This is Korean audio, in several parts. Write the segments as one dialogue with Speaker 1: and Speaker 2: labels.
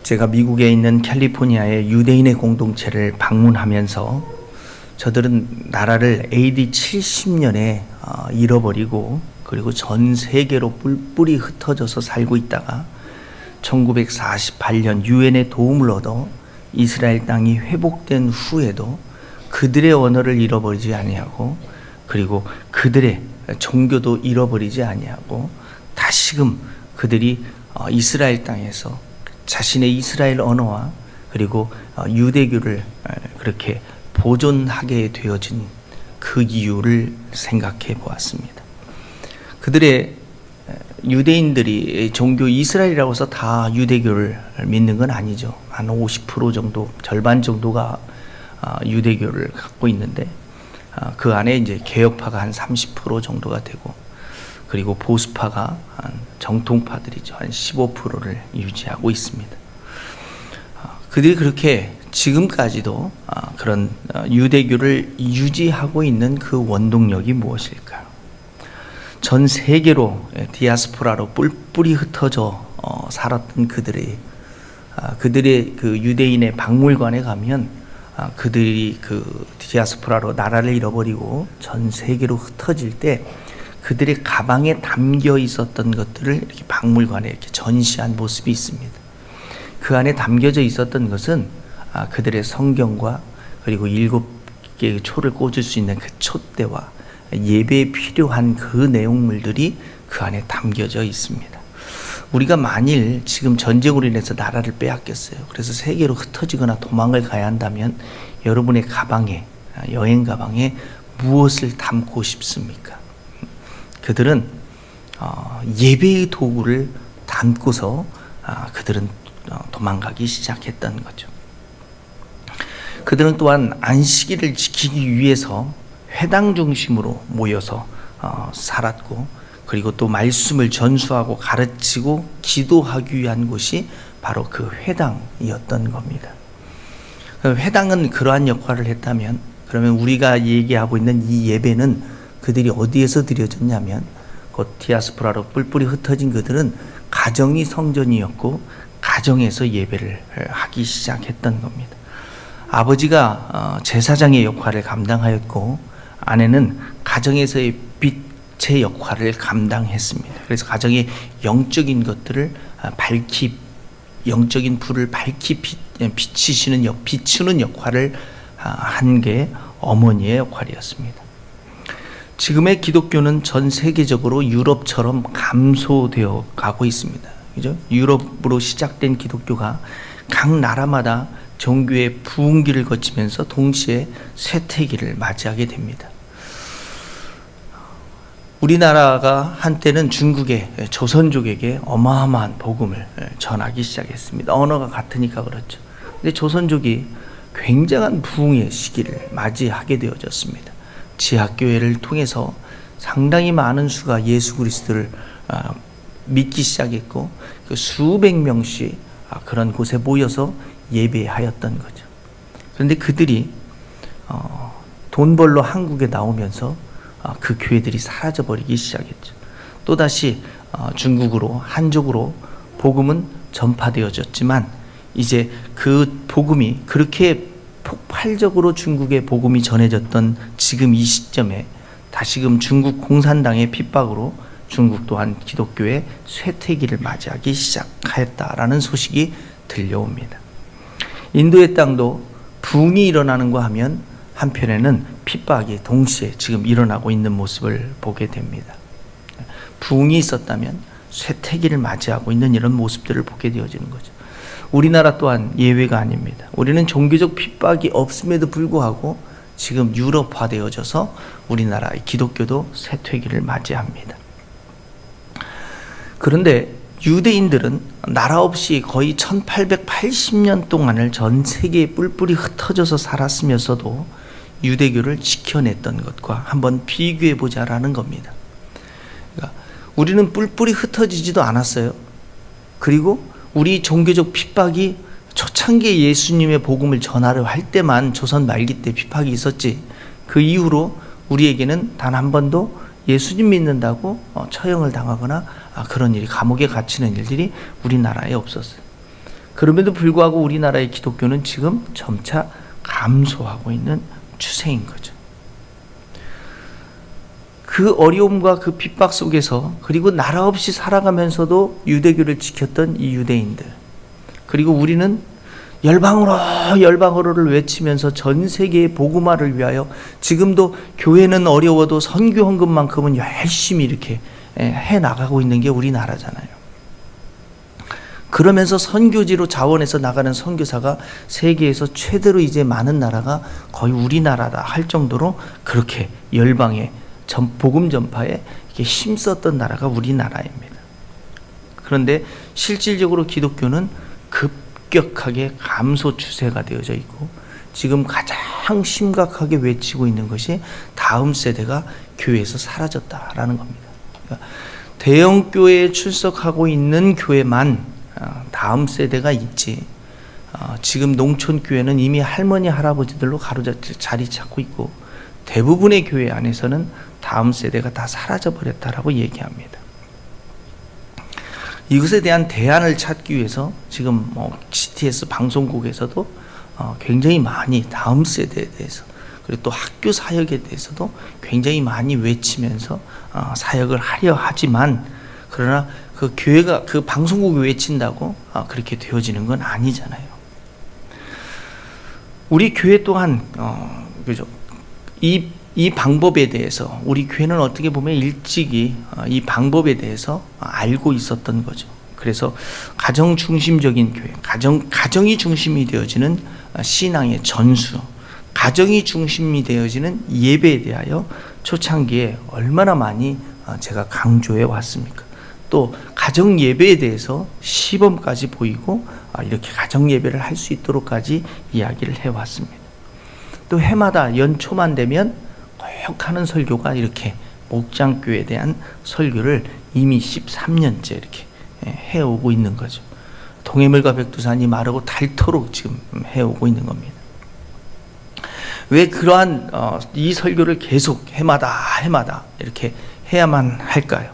Speaker 1: 제가 미국에 있는 캘리포니아의 유대인의 공동체를 방문하면서 저들은 나라를 AD 70년에 잃어버리고 그리고 전 세계로 뿔뿔이 흩어져서 살고 있다가 1948년 유엔의 도움을 얻어 이스라엘 땅이 회복된 후에도 그들의 언어를 잃어버리지 아니하고 그리고 그들의 종교도 잃어버리지 아니하고 다시금 그들이 이스라엘 땅에서 자신의 이스라엘 언어와 그리고 유대교를 그렇게 보존하게 되어진 그 이유를 생각해 보았습니다. 그들의 유대인들이 종교 이스라엘이라고 해서 다 유대교를 믿는 건 아니죠. 한 50% 정도, 절반 정도가 유대교를 갖고 있는데 그 안에 이제 개혁파가 한 30% 정도가 되고 그리고 보수파가 한 정통파들이죠. 한 15%를 유지하고 있습니다. 그들이 그렇게 지금까지도 그런 유대교를 유지하고 있는 그 원동력이 무엇일까요? 전 세계로 디아스포라로 뿔뿔이 흩어져 살았던 그들의 그 유대인의 박물관에 가면 그들이 그 디아스포라로 나라를 잃어버리고 전 세계로 흩어질 때 그들의 가방에 담겨 있었던 것들을 이렇게 박물관에 이렇게 전시한 모습이 있습니다. 그 안에 담겨져 있었던 것은 그들의 성경과 그리고 7개의 초를 꽂을 수 있는 그 촛대와 예배에 필요한 그 내용물들이 그 안에 담겨져 있습니다. 우리가 만일 지금 전쟁으로 인해서 나라를 빼앗겼어요. 그래서 세계로 흩어지거나 도망을 가야 한다면 여러분의 가방에, 여행 가방에 무엇을 담고 싶습니까? 그들은 예배의 도구를 담고서 그들은 도망가기 시작했던 거죠. 그들은 또한 안식일을 지키기 위해서 회당 중심으로 모여서 살았고 그리고 또 말씀을 전수하고 가르치고 기도하기 위한 곳이 바로 그 회당이었던 겁니다. 회당은 그러한 역할을 했다면 그러면 우리가 얘기하고 있는 이 예배는 그들이 어디에서 드려졌냐면 곧 디아스포라로 뿔뿔이 흩어진 그들은 가정이 성전이었고 가정에서 예배를 하기 시작했던 겁니다. 아버지가 제사장의 역할을 감당하였고 아내는 가정에서의 빛의 역할을 감당했습니다. 그래서 가정의 영적인 것들을 영적인 불을 밝히 비추는 역할을 한 게 어머니의 역할이었습니다. 지금의 기독교는 전 세계적으로 유럽처럼 감소되어 가고 있습니다. 그죠? 유럽으로 시작된 기독교가 각 나라마다 종교의 부흥기를 거치면서 동시에 쇠퇴기를 맞이하게 됩니다. 우리나라가 한때는 중국의 조선족에게 어마어마한 복음을 전하기 시작했습니다. 언어가 같으니까 그렇죠. 근데 조선족이 굉장한 부흥의 시기를 맞이하게 되어졌습니다. 지하교회를 통해서 상당히 많은 수가 예수 그리스도를 믿기 시작했고 그 수백 명씩 그런 곳에 모여서 예배하였던 거죠. 그런데 그들이 돈 벌러 한국에 나오면서 그 교회들이 사라져버리기 시작했죠. 또다시 중국으로 한족으로 복음은 전파되어졌지만 이제 그 복음이 그렇게 폭발적으로 중국의 복음이 전해졌던 지금 이 시점에 다시금 중국 공산당의 핍박으로 중국 또한 기독교의 쇠퇴기를 맞이하기 시작하였다라는 소식이 들려옵니다. 인도의 땅도 부흥이 일어나는가 하면 한편에는 핍박이 동시에 지금 일어나고 있는 모습을 보게 됩니다. 부흥이 있었다면 쇠퇴기를 맞이하고 있는 이런 모습들을 보게 되어지는 거죠. 우리나라 또한 예외가 아닙니다. 우리는 종교적 핍박이 없음에도 불구하고 지금 유럽화되어져서 우리나라의 기독교도 쇠퇴기를 맞이합니다. 그런데 유대인들은 나라 없이 거의 1880년 동안을 전 세계에 뿔뿔이 흩어져서 살았으면서도 유대교를 지켜냈던 것과 한번 비교해 보자라는 겁니다. 그러니까 우리는 뿔뿔이 흩어지지도 않았어요. 그리고 우리 종교적 핍박이 초창기에 예수님의 복음을 전하려 할 때만 조선 말기 때 핍박이 있었지 그 이후로 우리에게는 단 한 번도 예수님 믿는다고 처형을 당하거나 그런 일이 감옥에 갇히는 일들이 우리나라에 없었어요. 그럼에도 불구하고 우리나라의 기독교는 지금 점차 감소하고 있는 추세인 거죠. 그 어려움과 그 핍박 속에서, 그리고 나라 없이 살아가면서도 유대교를 지켰던 이 유대인들, 그리고 우리는 열방으로를 외치면서 전 세계의 복음화를 위하여 지금도 교회는 어려워도 선교 헌금만큼은 열심히 이렇게 해 나가고 있는 게 우리나라잖아요. 그러면서 선교지로 자원해서 나가는 선교사가 세계에서 최대로 이제 많은 나라가 거의 우리나라다 할 정도로 그렇게 열방의 복음 전파에 힘썼던 나라가 우리나라입니다. 그런데 실질적으로 기독교는 급격하게 감소 추세가 되어져 있고, 지금 가장 심각하게 외치고 있는 것이 다음 세대가 교회에서 사라졌다라는 겁니다. 그러니까 대형 교회에 출석하고 있는 교회만 다음 세대가 있지, 지금 농촌 교회는 이미 할머니 할아버지들로 자리 찾고 있고, 대부분의 교회 안에서는 다음 세대가 다 사라져 버렸다라고 얘기합니다. 이것에 대한 대안을 찾기 위해서 지금 CTS 방송국에서도 굉장히 많이 다음 세대에 대해서, 그리고 또 학교 사역에 대해서도 굉장히 많이 외치면서 사역을 하려 하지만, 그러나 그 교회가 그 방송국이 외친다고 그렇게 되어지는 건 아니잖아요. 우리 교회 또한 그죠? 이 방법에 대해서 우리 교회는 어떻게 보면 일찍이 이 방법에 대해서 알고 있었던 거죠. 그래서 가정 중심적인 교회, 가정이 중심이 되어지는 신앙의 전수, 가정이 중심이 되어지는 예배에 대하여 초창기에 얼마나 많이 제가 강조해 왔습니까? 또 가정 예배에 대해서 시범까지 보이고 이렇게 가정 예배를 할 수 있도록까지 이야기를 해 왔습니다. 또 해마다 연초만 되면 꼭 하는 설교가 이렇게 목장교회에 대한 설교를 이미 13년째 이렇게 해오고 있는 거죠. 동해물과 백두산이 마르고 닳도록 지금 해오고 있는 겁니다. 왜 그러한 이 설교를 계속 해마다 이렇게 해야만 할까요?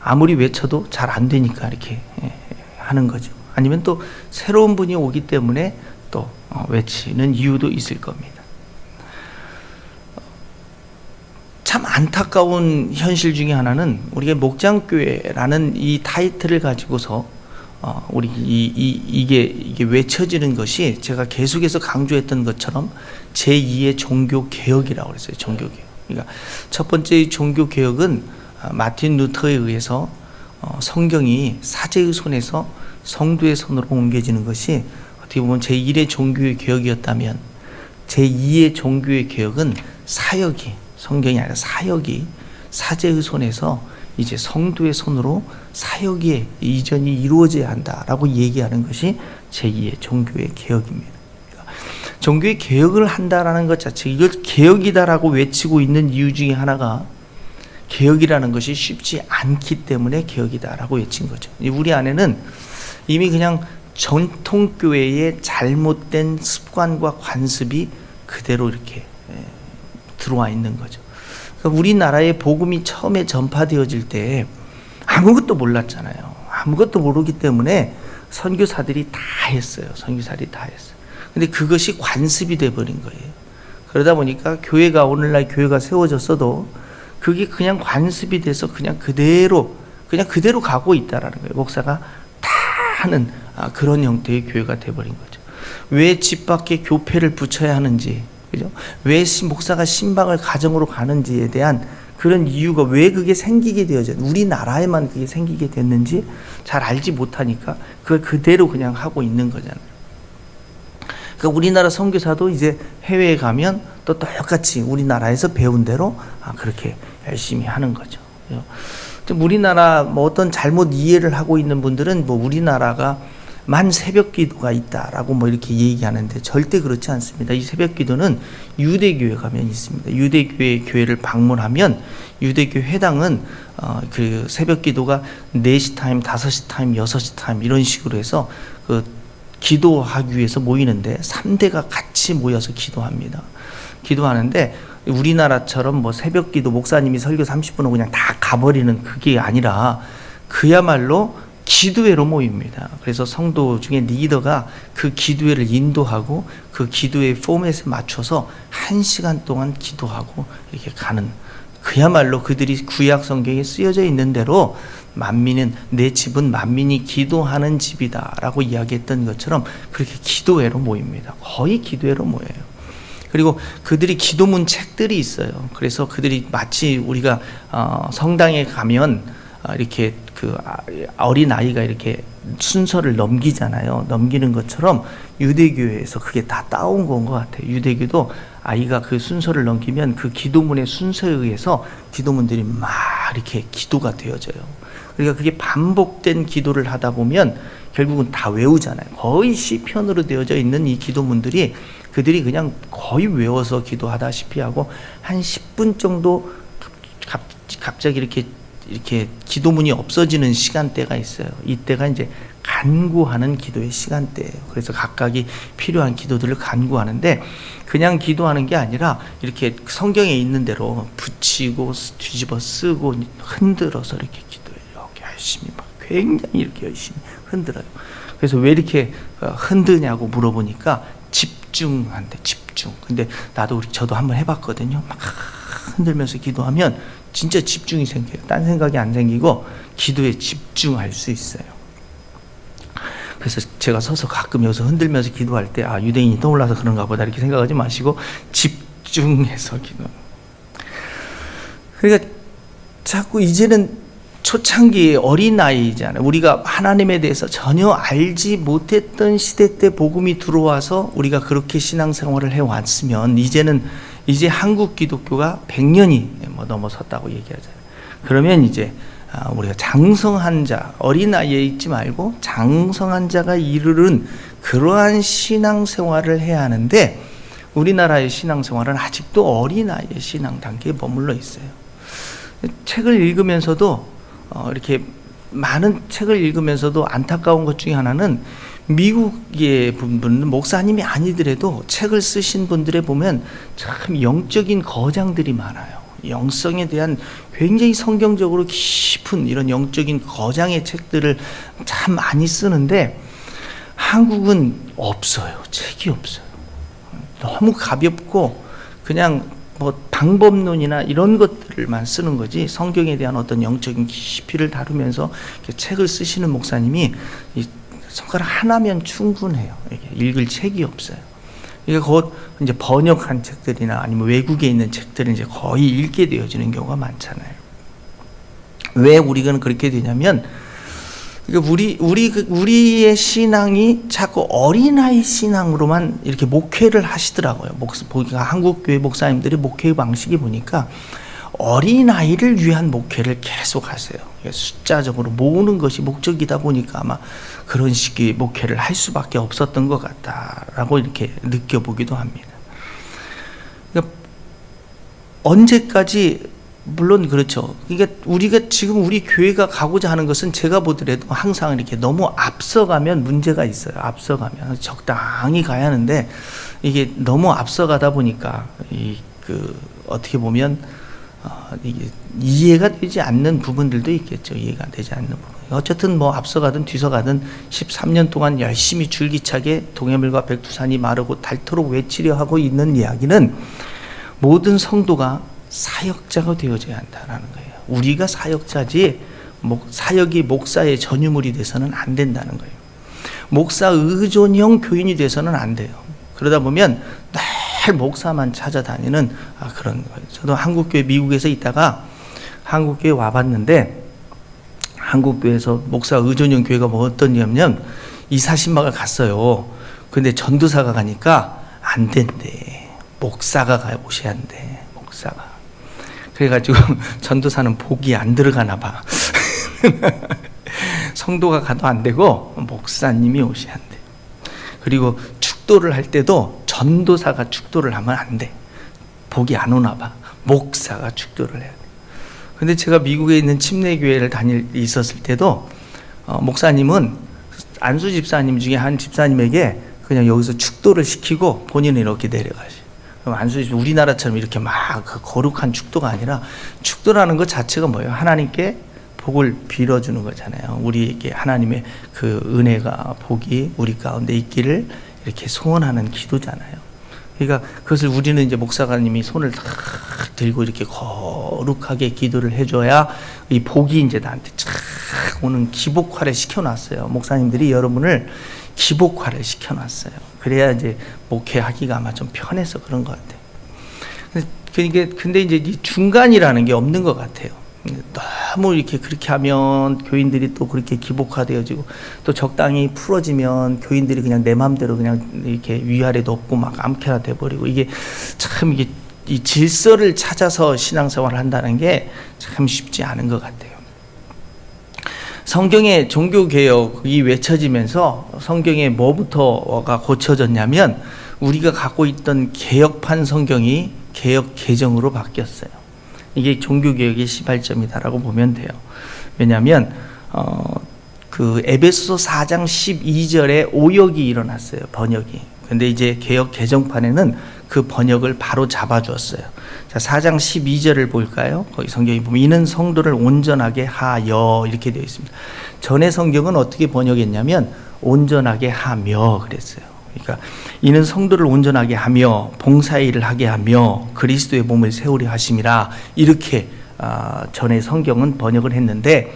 Speaker 1: 아무리 외쳐도 잘 안 되니까 이렇게 하는 거죠. 아니면 또 새로운 분이 오기 때문에 또 외치는 이유도 있을 겁니다. 참 안타까운 현실 중에 하나는, 우리가 목장교회라는 이 타이틀을 가지고서 우리 이게 외쳐지는 것이, 제가 계속해서 강조했던 것처럼 제2의 종교 개혁이라고 그랬어요. 종교 개혁. 그러니까 첫 번째 종교 개혁은 마틴 루터에 의해서 성경이 사제의 손에서 성도의 손으로 옮겨지는 것이 어떻게 보면 제1의 종교의 개혁이었다면, 제2의 종교의 개혁은 사역이, 성경이 아니라 사역이 사제의 손에서 이제 성도의 손으로 사역의 이전이 이루어져야 한다라고 얘기하는 것이 제2의 종교의 개혁입니다. 그러니까 종교의 개혁을 한다라는 것 자체, 이걸 개혁이다라고 외치고 있는 이유 중에 하나가, 개혁이라는 것이 쉽지 않기 때문에 개혁이다라고 외친 거죠. 우리 안에는 이미 그냥 전통교회의 잘못된 습관과 관습이 그대로 이렇게 들어와 있는 거죠. 그러니까 우리나라의 복음이 처음에 전파되어질 때 아무것도 몰랐잖아요. 아무것도 모르기 때문에 선교사들이 다 했어요. 선교사들이 다 했어요. 근데 그것이 관습이 돼버린 거예요. 그러다 보니까 교회가, 오늘날 교회가 세워졌어도 그게 그냥 관습이 돼서 그냥 그대로 가고 있다라는 거예요. 목사가 다 하는 그런 형태의 교회가 돼버린 거죠. 왜 집 밖에 교패를 붙여야 하는지, 그죠? 왜 목사가 신방을 가정으로 가는지에 대한 그런 이유가, 왜 그게 생기게 되어져, 우리나라에만 그게 생기게 됐는지 잘 알지 못하니까 그걸 그대로 그냥 하고 있는 거잖아요. 그러니까 우리나라 선교사도 이제 해외에 가면 또 똑같이 우리나라에서 배운 대로 그렇게 열심히 하는 거죠. 우리나라 어떤 잘못 이해를 하고 있는 분들은 우리나라가 만 새벽 기도가 있다라고 이렇게 얘기하는데, 절대 그렇지 않습니다. 이 새벽 기도는 유대교회 가면 있습니다. 유대교회 교회를 방문하면 유대교 회당은 그 새벽 기도가 4시 타임, 5시 타임, 6시 타임 이런 식으로 해서 그 기도하기 위해서 모이는데 3대가 같이 모여서 기도합니다. 기도하는데 우리나라처럼 새벽 기도 목사님이 설교 30분은 그냥 다 가버리는 그게 아니라, 그야말로 기도회로 모입니다. 그래서 성도 중에 리더가 그 기도회를 인도하고 그 기도회 포맷에 맞춰서 1시간 동안 기도하고 이렇게 가는, 그야말로 그들이 구약 성경에 쓰여져 있는 대로 만민은, 내 집은 만민이 기도하는 집이다라고 이야기했던 것처럼 그렇게 기도회로 모입니다. 거의 기도회로 모여요. 그리고 그들이 기도문 책들이 있어요. 그래서 그들이 마치 우리가 성당에 가면 이렇게 그 어린 아이가 이렇게 순서를 넘기잖아요. 넘기는 것처럼 유대교에서 그게 다 따온 건 것 같아요. 유대교도 아이가 그 순서를 넘기면 그 기도문의 순서에 의해서 기도문들이 막 이렇게 기도가 되어져요. 그러니까 그게 반복된 기도를 하다 보면 결국은 다 외우잖아요. 거의 시편으로 되어져 있는 이 기도문들이 그들이 그냥 거의 외워서 기도하다시피 하고 한 10분 정도 갑자기 이렇게 기도문이 없어지는 시간대가 있어요. 이때가 이제 간구하는 기도의 시간대예요. 그래서 각각이 필요한 기도들을 간구하는데 그냥 기도하는 게 아니라 이렇게 성경에 있는 대로 붙이고 뒤집어 쓰고 흔들어서 이렇게 기도해요. 이렇게 열심히 막 굉장히 이렇게 열심히 흔들어요. 그래서 왜 이렇게 흔드냐고 물어보니까 집중한대, 집중. 근데 저도 한번 해봤거든요. 막 흔들면서 기도하면 진짜 집중이 생겨요. 딴 생각이 안 생기고 기도에 집중할 수 있어요. 그래서 제가 서서 가끔 여기서 흔들면서 기도할 때 유대인이 떠올라서 그런가 보다 이렇게 생각하지 마시고 집중해서 기도. 그러니까 자꾸 이제는 초창기의 어린아이잖아요. 우리가 하나님에 대해서 전혀 알지 못했던 시대 때 복음이 들어와서 우리가 그렇게 신앙생활을 해왔으면 이제 한국 기독교가 100년이 넘어섰다고 얘기하잖아요. 그러면 이제 우리가 장성한 자, 어린아이에 있지 말고 장성한 자가 이르는 그러한 신앙생활을 해야 하는데 우리나라의 신앙생활은 아직도 어린아이의 신앙 단계에 머물러 있어요. 책을 읽으면서도 이렇게 많은 책을 읽으면서도 안타까운 것 중에 하나는 미국의 분들은 목사님이 아니더라도 책을 쓰신 분들에 보면 참 영적인 거장들이 많아요. 영성에 대한 굉장히 성경적으로 깊은 이런 영적인 거장의 책들을 참 많이 쓰는데 한국은 없어요. 책이 없어요. 너무 가볍고 그냥 방법론이나 이런 것들만 쓰는 거지 성경에 대한 어떤 영적인 깊이를 다루면서 책을 쓰시는 목사님이 손가락 하나면 충분해요. 읽을 책이 없어요. 이게 곧 이제 번역한 책들이나 아니면 외국에 있는 책들을 이제 거의 읽게 되어지는 경우가 많잖아요. 왜 우리가 그렇게 되냐면 우리의 신앙이 자꾸 어린아이 신앙으로만 이렇게 목회를 하시더라고요. 한국 교회 목사님들의 목회 방식이 보니까 어린아이를 위한 목회를 계속 하세요. 숫자적으로 모으는 것이 목적이다 보니까 아마 그런 식의 목회를 할 수밖에 없었던 것 같다라고 이렇게 느껴보기도 합니다. 그러니까 언제까지, 물론 그렇죠. 그러니까 우리가 지금 우리 교회가 가고자 하는 것은 제가 보더라도 항상 이렇게 너무 앞서가면 문제가 있어요. 앞서가면 적당히 가야 하는데 이게 너무 앞서가다 보니까 어떻게 보면 이게 이해가 되지 않는 부분들도 있겠죠. 이해가 되지 않는 부분. 어쨌든 앞서가든 뒤서가든 13년 동안 열심히 줄기차게 동해물과 백두산이 마르고 닳도록 외치려 하고 있는 이야기는 모든 성도가 사역자가 되어져야 한다는 거예요. 우리가 사역자지 사역이 목사의 전유물이 돼서는 안 된다는 거예요. 목사 의존형 교인이 돼서는 안 돼요. 그러다 보면 늘 목사만 찾아다니는 그런 거예요. 저도 한국교회 미국에서 있다가 한국교회 와봤는데 한국교회에서 목사 의존형 교회가 어떤 냐면 이사신방을 갔어요. 근데 전도사가 가니까 안 된대. 목사가 오셔야 한대. 목사가. 그래가지고 전도사는 복이 안 들어가나 봐. 성도가 가도 안 되고 목사님이 오셔야 한대. 그리고 축도를 할 때도 전도사가 축도를 하면 안 돼. 복이 안 오나 봐. 목사가 축도를 해야 돼. 근데 제가 미국에 있는 침례교회를 있었을 때도 목사님은 안수 집사님 중에 한 집사님에게 그냥 여기서 축도를 시키고 본인은 이렇게 내려가시. 그럼 안수 집사 우리나라처럼 이렇게 막 거룩한 축도가 아니라 축도라는 것 자체가 뭐예요? 하나님께 복을 빌어주는 거잖아요. 우리에게 하나님의 그 은혜가 복이 우리 가운데 있기를 이렇게 소원하는 기도잖아요. 그러니까 그것을 우리는 이제 목사님이 손을 탁 들고 이렇게 거룩하게 기도를 해줘야 이 복이 이제 나한테 쫙 오는 기복화를 시켜놨어요. 목사님들이 여러분을 기복화를 시켜놨어요. 그래야 이제 목회하기가 아마 좀 편해서 그런 것 같아요. 근데 이제 이 중간이라는 게 없는 것 같아요. 너무 이렇게 그렇게 하면 교인들이 또 그렇게 기복화되어지고 또 적당히 풀어지면 교인들이 그냥 내 마음대로 그냥 이렇게 위아래도 없고 막 암캐라 돼버리고 이게 참 이게 이 질서를 찾아서 신앙생활을 한다는 게 참 쉽지 않은 것 같아요. 성경의 종교개혁이 외쳐지면서 성경에 뭐부터가 고쳐졌냐면 우리가 갖고 있던 개혁판 성경이 개혁 개정으로 바뀌었어요. 이게 종교개혁의 시발점이다라고 보면 돼요. 왜냐하면 그 에베소서 4장 12절에 오역이 일어났어요. 번역이. 근데 이제 개혁 개정판에는 그 번역을 바로 잡아주었어요. 자, 4장 12절을 볼까요? 거기 성경이 보면 이는 성도를 온전하게 하여 이렇게 되어 있습니다. 전에 성경은 어떻게 번역했냐면 온전하게 하며 그랬어요. 그러니까 이는 성도를 온전하게 하며 봉사일을 하게 하며 그리스도의 몸을 세우려 하심이라 이렇게 전에 성경은 번역을 했는데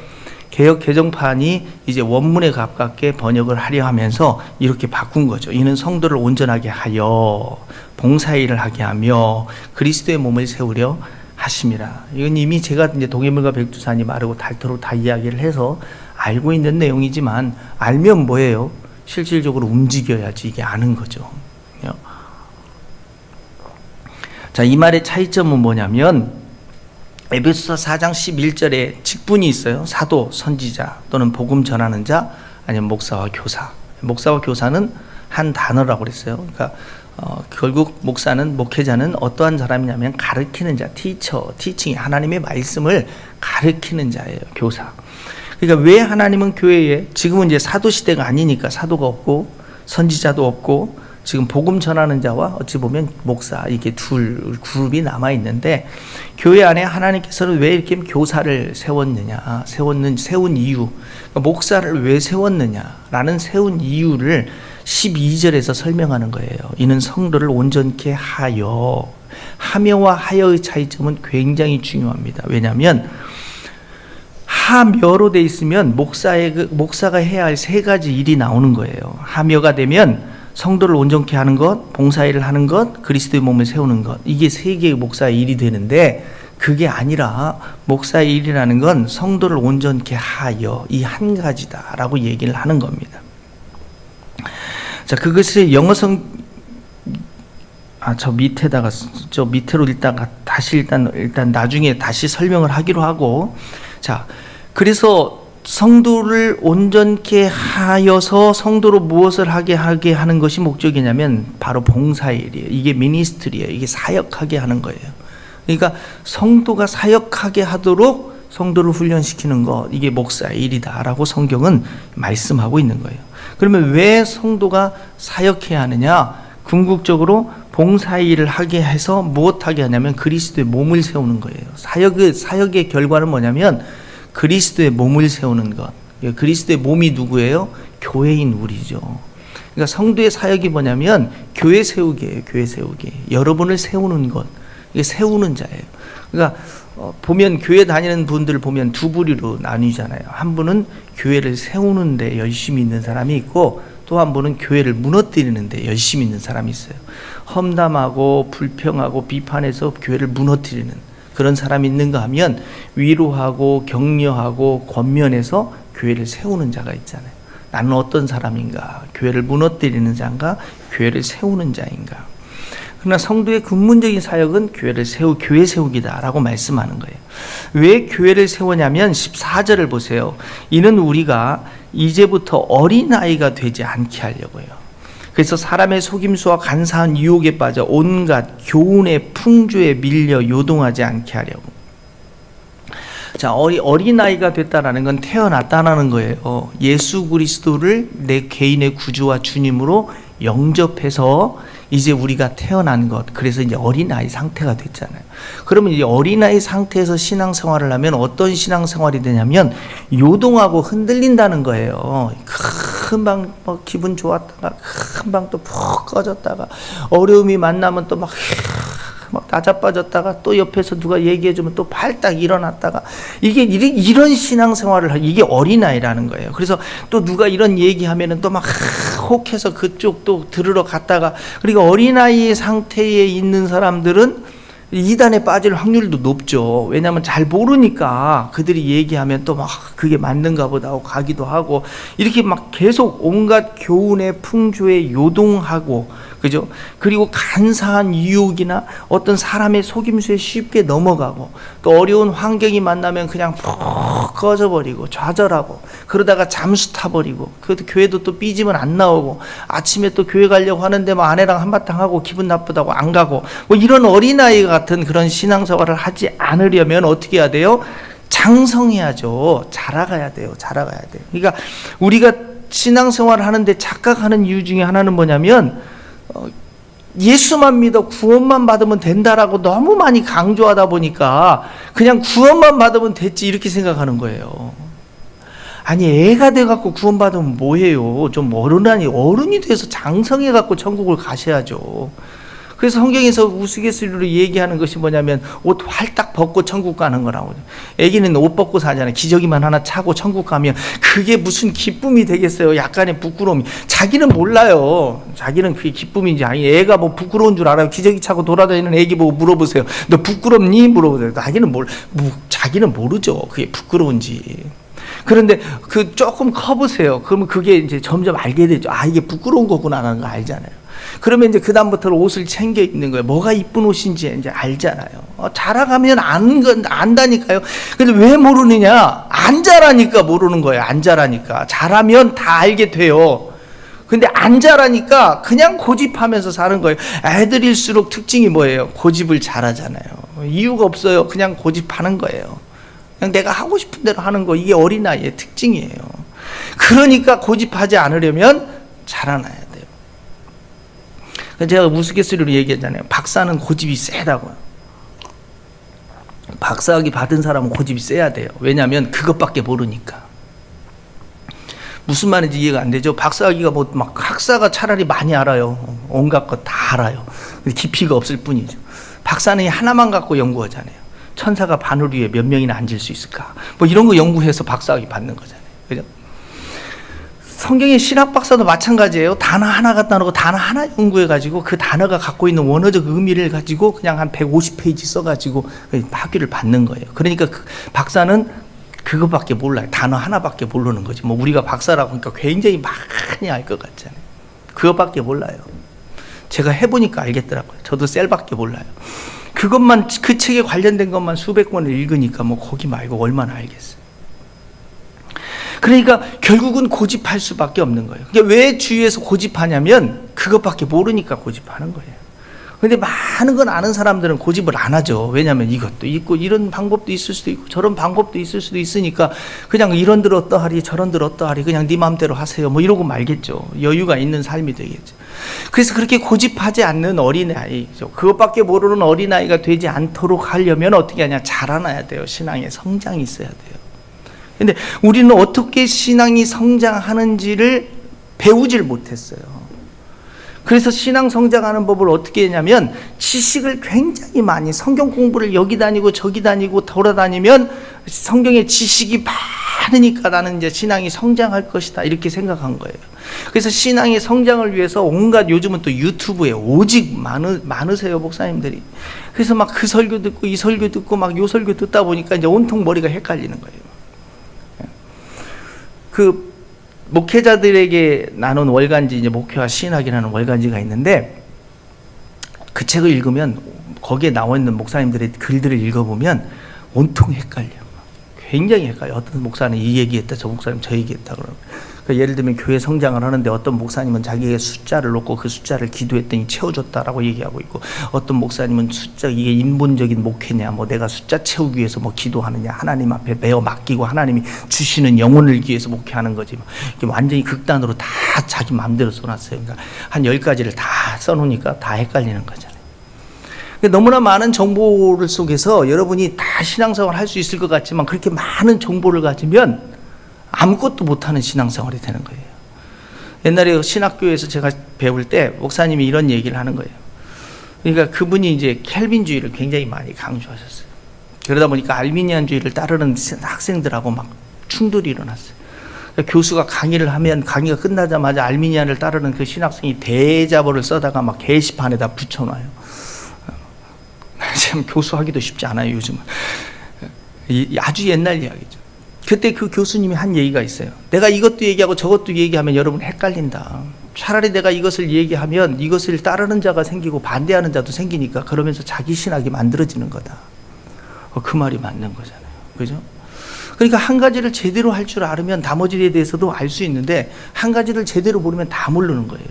Speaker 1: 개혁 개정판이 이제 원문에 가깝게 번역을 하려 하면서 이렇게 바꾼 거죠. 이는 성도를 온전하게 하여 봉사일을 하게 하며 그리스도의 몸을 세우려 하심이라. 이건 이미 제가 이제 동해물과 백두산이 마르고 닳도록 다 이야기를 해서 알고 있는 내용이지만 알면 뭐예요? 실질적으로 움직여야지 이게 아는 거죠. 자, 이 말의 차이점은 뭐냐면 에베소서 4장 11절에 직분이 있어요. 사도, 선지자 또는 복음 전하는 자 아니면 목사와 교사. 목사와 교사는 한 단어라고 그랬어요. 그러니까 결국 목사는 목회자는 어떠한 사람이냐면 가르치는 자, 티칭이 하나님의 말씀을 가르치는 자예요. 교사. 그러니까 왜 하나님은 교회에 지금은 이제 사도 시대가 아니니까 사도가 없고 선지자도 없고 지금 복음 전하는 자와 어찌 보면 목사 이게 둘 그룹이 남아 있는데 교회 안에 하나님께서는 왜 이렇게 교사를 세웠느냐 세운 이유 그러니까 목사를 왜 세웠느냐라는 세운 이유를 12절에서 설명하는 거예요. 이는 성도를 온전케 하며와 하여의 차이점은 굉장히 중요합니다. 왜냐하면 하며로 돼 있으면 목사가 해야 할 세 가지 일이 나오는 거예요. 하며가 되면 성도를 온전케 하는 것, 봉사일을 하는 것, 그리스도의 몸을 세우는 것. 이게 세 개의 목사의 일이 되는데 그게 아니라 목사의 일이라는 건 성도를 온전케 하여 이 한 가지다라고 얘기를 하는 겁니다. 자, 그것을 영어성 저 밑으로 읽다가 다시 일단 나중에 다시 설명을 하기로 하고 자, 그래서 성도를 온전케 하여서 성도로 무엇을 하게 하는 것이 목적이냐면 바로 봉사일이에요. 이게 미니스트리예요. 이게 사역하게 하는 거예요. 그러니까 성도가 사역하게 하도록 성도를 훈련시키는 것 이게 목사의 일이다라고 성경은 말씀하고 있는 거예요. 그러면 왜 성도가 사역해야 하느냐? 궁극적으로 봉사일을 하게 해서 무엇하게 하냐면 그리스도의 몸을 세우는 거예요. 사역의 결과는 뭐냐면 그리스도의 몸을 세우는 것. 그리스도의 몸이 누구예요? 교회인 우리죠. 그러니까 성도의 사역이 뭐냐면 교회 세우기예요. 교회 세우기. 여러분을 세우는 것. 이게 세우는 자예요. 그러니까 보면 교회 다니는 분들 보면 두 부류로 나뉘잖아요. 한 분은 교회를 세우는데 열심히 있는 사람이 있고 또 한 분은 교회를 무너뜨리는데 열심히 있는 사람이 있어요. 험담하고 불평하고 비판해서 교회를 무너뜨리는 그런 사람이 있는가 하면 위로하고 격려하고 권면해서 교회를 세우는 자가 있잖아요. 나는 어떤 사람인가? 교회를 무너뜨리는 자인가? 교회를 세우는 자인가? 그러나 성도의 근본적인 사역은 교회 세우기다라고 말씀하는 거예요. 왜 교회를 세우냐면 14절을 보세요. 이는 우리가 이제부터 어린아이가 되지 않게 하려고요. 그래서 사람의 속임수와 간사한 유혹에 빠져 온갖 교훈의 풍조에 밀려 요동하지 않게 하려고. 자, 어린아이가 됐다라는 건 태어났다라는 거예요. 예수 그리스도를 내 개인의 구주와 주님으로 영접해서 이제 우리가 태어난 것, 그래서 이제 어린아이 상태가 됐잖아요. 그러면 이제 어린아이 상태에서 신앙생활을 하면 어떤 신앙생활이 되냐면 요동하고 흔들린다는 거예요. 금방 기분 좋았다가 금방 또 푹 꺼졌다가 어려움이 만나면 또 막 나자빠졌다가 또 옆에서 누가 얘기해주면 또 발딱 일어났다가 이게 이런 신앙생활을 이게 어린아이라는 거예요. 그래서 또 누가 이런 얘기하면은 또 막 혹해서 그쪽 또 들으러 갔다가, 그리고 어린아이 상태에 있는 사람들은 이단에 빠질 확률도 높죠. 왜냐하면 잘 모르니까 그들이 얘기하면 또 막 그게 맞는가 보다 하고 가기도 하고, 이렇게 막 계속 온갖 교훈의 풍조에 요동하고, 그죠? 그리고 간사한 유혹이나 어떤 사람의 속임수에 쉽게 넘어가고, 또 어려운 환경이 만나면 그냥 푹 꺼져버리고 좌절하고, 그러다가 잠수 타버리고, 그것도 교회도 또 삐지면 안 나오고, 아침에 또 교회 가려고 하는데 뭐 아내랑 한바탕 하고 기분 나쁘다고 안 가고, 뭐 이런 어린아이 같은 그런 신앙생활을 하지 않으려면 어떻게 해야 돼요? 장성해야죠. 자라가야 돼요. 자라가야 돼요. 그러니까 우리가 신앙생활을 하는데 착각하는 이유 중에 하나는 뭐냐면 예수만 믿어 구원만 받으면 된다라고 너무 많이 강조하다 보니까 그냥 구원만 받으면 됐지 이렇게 생각하는 거예요. 아니, 애가 돼갖고 구원받으면 뭐해요? 좀 어른이 돼서 장성해갖고 천국을 가셔야죠. 그래서 성경에서 우스갯소리로 얘기하는 것이 뭐냐면 옷 활딱 벗고 천국 가는 거라고. 애기는 옷 벗고 사잖아요. 기저귀만 하나 차고 천국 가면 그게 무슨 기쁨이 되겠어요? 약간의 부끄러움이. 자기는 몰라요. 자기는 그게 기쁨인지. 아니, 애가 뭐 부끄러운 줄 알아요? 기저귀 차고 돌아다니는 애기 보고 물어보세요. 너 부끄럽니? 물어보세요. 자기는 모르죠. 그게 부끄러운지. 그런데 그 조금 커보세요. 그러면 그게 이제 점점 알게 되죠. 아, 이게 부끄러운 거구나라는 거 알잖아요. 그러면 이제 그다음부터는 옷을 챙겨 입는 거예요. 뭐가 이쁜 옷인지 이제 알잖아요. 자라가면 안다니까요. 근데 왜 모르느냐? 안 자라니까 모르는 거예요. 안 자라니까. 자라면 다 알게 돼요. 근데 안 자라니까 그냥 고집하면서 사는 거예요. 애들일수록 특징이 뭐예요? 고집을 잘하잖아요. 이유가 없어요. 그냥 고집하는 거예요. 그냥 내가 하고 싶은 대로 하는 거. 이게 어린아이의 특징이에요. 그러니까 고집하지 않으려면 자라나야 돼요. 제가 우스갯소리로 얘기했잖아요. 박사는 고집이 세다고요. 박사학위 받은 사람은 고집이 세야 돼요. 왜냐하면 그것밖에 모르니까. 무슨 말인지 이해가 안 되죠? 박사학위가 뭐 막 학사가 차라리 많이 알아요. 온갖 것 다 알아요. 근데 깊이가 없을 뿐이죠. 박사는 하나만 갖고 연구하잖아요. 천사가 바늘 위에 몇 명이나 앉을 수 있을까? 뭐 이런 거 연구해서 박사학위 받는 거잖아요. 그죠? 성경의 신학 박사도 마찬가지예요. 단어 하나 갖다 놓고 단어 하나 연구해가지고 그 단어가 갖고 있는 원어적 의미를 가지고 그냥 한 150페이지 써가지고 학위를 받는 거예요. 그러니까 그 박사는 그것밖에 몰라요. 단어 하나밖에 모르는 거지. 뭐 우리가 박사라고 하니까 굉장히 많이 알 것 같잖아요. 그것밖에 몰라요. 제가 해보니까 알겠더라고요. 저도 셀밖에 몰라요. 그것만, 그 책에 관련된 것만 수백 권을 읽으니까 뭐 거기 말고 얼마나 알겠어요. 그러니까 결국은 고집할 수밖에 없는 거예요. 그러니까 왜 주위에서 고집하냐면 그것밖에 모르니까 고집하는 거예요. 근데 많은 건 아는 사람들은 고집을 안 하죠. 왜냐하면 이것도 있고 이런 방법도 있을 수도 있고 저런 방법도 있을 수도 있으니까 그냥 이런들 어떠하리 저런들 어떠하리 그냥 네 마음대로 하세요. 뭐 이러고 말겠죠. 여유가 있는 삶이 되겠죠. 그래서 그렇게 고집하지 않는 어린아이죠. 그것밖에 모르는 어린아이가 되지 않도록 하려면 어떻게 하냐? 자라나야 돼요. 신앙의 성장이 있어야 돼요. 근데 우리는 어떻게 신앙이 성장하는지를 배우질 못했어요. 그래서 신앙 성장하는 법을 어떻게 했냐면 지식을 굉장히 많이 성경 공부를 여기 다니고 저기 다니고 돌아다니면 성경의 지식이 많으니까 나는 이제 신앙이 성장할 것이다 이렇게 생각한 거예요. 그래서 신앙의 성장을 위해서 온갖 요즘은 또 유튜브에 오직 많으세요 목사님들이. 그래서 막 그 설교 듣고 이 설교 듣고 막 요 설교 듣다 보니까 이제 온통 머리가 헷갈리는 거예요. 그 목회자들에게 나눈 월간지, 이제 목회와 신학이라는 월간지가 있는데 그 책을 읽으면 거기에 나와 있는 목사님들의 글들을 읽어보면 온통 헷갈려. 굉장히 헷갈려. 어떤 목사는 이 얘기했다, 저 목사님 저 얘기했다 그러고. 그러니까 예를 들면 교회 성장을 하는데 어떤 목사님은 자기의 숫자를 놓고 그 숫자를 기도했더니 채워줬다라고 얘기하고 있고, 어떤 목사님은 숫자 이게 인본적인 목회냐, 뭐 내가 숫자 채우기 위해서 뭐 기도하느냐, 하나님 앞에 매어 맡기고 하나님이 주시는 영혼을 위해서 목회하는 거지. 이게 완전히 극단으로 다 자기 마음대로 써놨어요. 그러니까 한 10가지를 다 써놓으니까 다 헷갈리는 거잖아요. 너무나 많은 정보를 속에서 여러분이 다 신앙생활을 할 수 있을 것 같지만, 그렇게 많은 정보를 가지면 아무것도 못하는 신앙생활이 되는 거예요. 옛날에 신학교에서 제가 배울 때 목사님이 이런 얘기를 하는 거예요. 그러니까 그분이 이제 켈빈주의를 굉장히 많이 강조하셨어요. 그러다 보니까 알미니안주의를 따르는 학생들하고 막 충돌이 일어났어요. 그러니까 교수가 강의를 하면 강의가 끝나자마자 알미니안을 따르는 그 신학생이 대자보를 써다가 막 게시판에다 붙여놔요. 참 교수하기도 쉽지 않아요, 요즘은. 아주 옛날 이야기죠. 그때 그 교수님이 한 얘기가 있어요. 내가 이것도 얘기하고 저것도 얘기하면 여러분 헷갈린다. 차라리 내가 이것을 얘기하면 이것을 따르는 자가 생기고 반대하는 자도 생기니까, 그러면서 자기 신학이 만들어지는 거다. 그 말이 맞는 거잖아요. 그죠? 그러니까 한 가지를 제대로 할 줄 알으면 나머지에 대해서도 알 수 있는데, 한 가지를 제대로 모르면 다 모르는 거예요.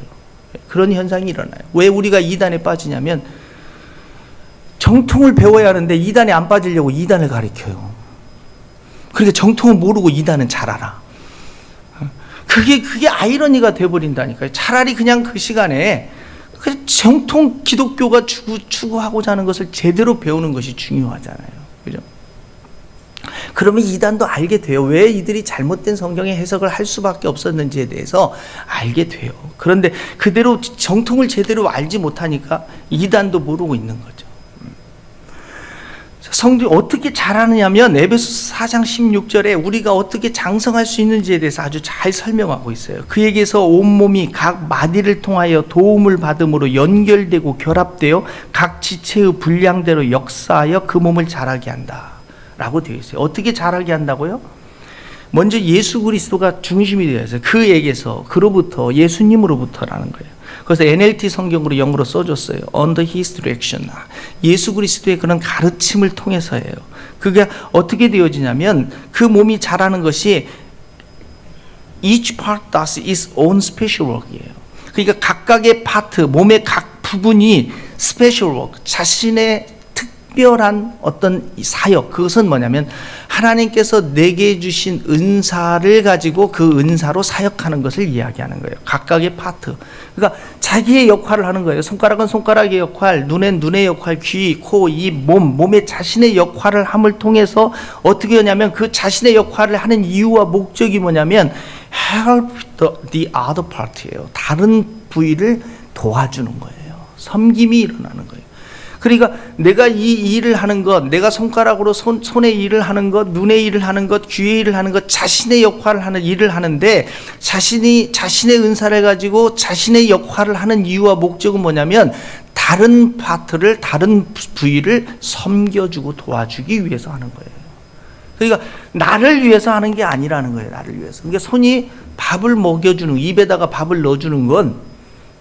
Speaker 1: 그런 현상이 일어나요. 왜 우리가 이단에 빠지냐면, 정통을 배워야 하는데 이단에 안 빠지려고 이단을 가르쳐요. 그러니까 정통은 모르고 이단은 잘 알아. 그게 아이러니가 돼버린다니까요. 차라리 그냥 그 시간에 그 정통 기독교가 추구하고자 하는 것을 제대로 배우는 것이 중요하잖아요. 그죠? 그러면 이단도 알게 돼요. 왜 이들이 잘못된 성경의 해석을 할 수밖에 없었는지에 대해서 알게 돼요. 그런데 그대로 정통을 제대로 알지 못하니까 이단도 모르고 있는 거죠. 성도 어떻게 잘하느냐면 에베소서 4장 16절에 우리가 어떻게 장성할 수 있는지에 대해서 아주 잘 설명하고 있어요. 그에게서 온몸이 각 마디를 통하여 도움을 받음으로 연결되고 결합되어 각 지체의 분량대로 역사하여 그 몸을 자라게 한다 라고 되어 있어요. 어떻게 자라게 한다고요? 먼저 예수 그리스도가 중심이 되어 있어요. 그에게서, 그로부터, 예수님으로부터라는 거예요. 그래서 NLT 성경으로 영어로 써줬어요. Under His direction. 예수 그리스도의 그런 가르침을 통해서예요. 그게 어떻게 되어지냐면, 그 몸이 자라는 것이 each part does its own special work이에요. 그러니까 각각의 파트, 몸의 각 부분이 special work, 자신의 특별한 어떤 사역, 그것은 뭐냐면 하나님께서 내게 주신 은사를 가지고 그 은사로 사역하는 것을 이야기하는 거예요. 각각의 파트. 그러니까 자기의 역할을 하는 거예요. 손가락은 손가락의 역할, 눈은 눈의 역할, 귀, 코, 입, 몸에 자신의 역할을 함을 통해서 어떻게 하냐면, 그 자신의 역할을 하는 이유와 목적이 뭐냐면 help the other part예요. 다른 부위를 도와주는 거예요. 섬김이 일어나는 거예요. 그러니까 내가 이 일을 하는 것, 내가 손가락으로 손의 일을 하는 것, 눈의 일을 하는 것, 귀의 일을 하는 것, 자신의 역할을 하는 일을 하는데, 자신의 은사를 가지고 자신의 역할을 하는 이유와 목적은 뭐냐면 다른 파트를, 다른 부위를 섬겨주고 도와주기 위해서 하는 거예요. 그러니까 나를 위해서 하는 게 아니라는 거예요. 나를 위해서. 그러니까 손이 밥을 먹여주는, 입에다가 밥을 넣어주는 건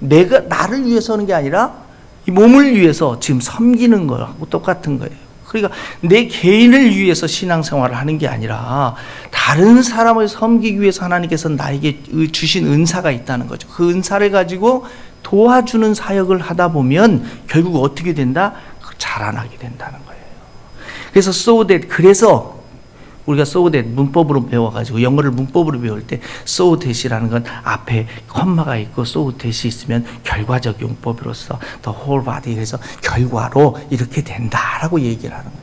Speaker 1: 나를 위해서 하는 게 아니라 이 몸을 위해서 지금 섬기는 거하고 똑같은 거예요. 그러니까 내 개인을 위해서 신앙생활을 하는 게 아니라 다른 사람을 섬기기 위해서 하나님께서 나에게 주신 은사가 있다는 거죠. 그 은사를 가지고 도와주는 사역을 하다 보면 결국 어떻게 된다? 자라나게 된다는 거예요. 그래서 so that, 그래서 우리가 so that 문법으로 배워가지고, 영어를 문법으로 배울 때 so that이라는 건 앞에 콤마가 있고 so that이 있으면 결과적 용법으로서 the whole body, 그래서 결과로 이렇게 된다라고 얘기를 하는 거예요.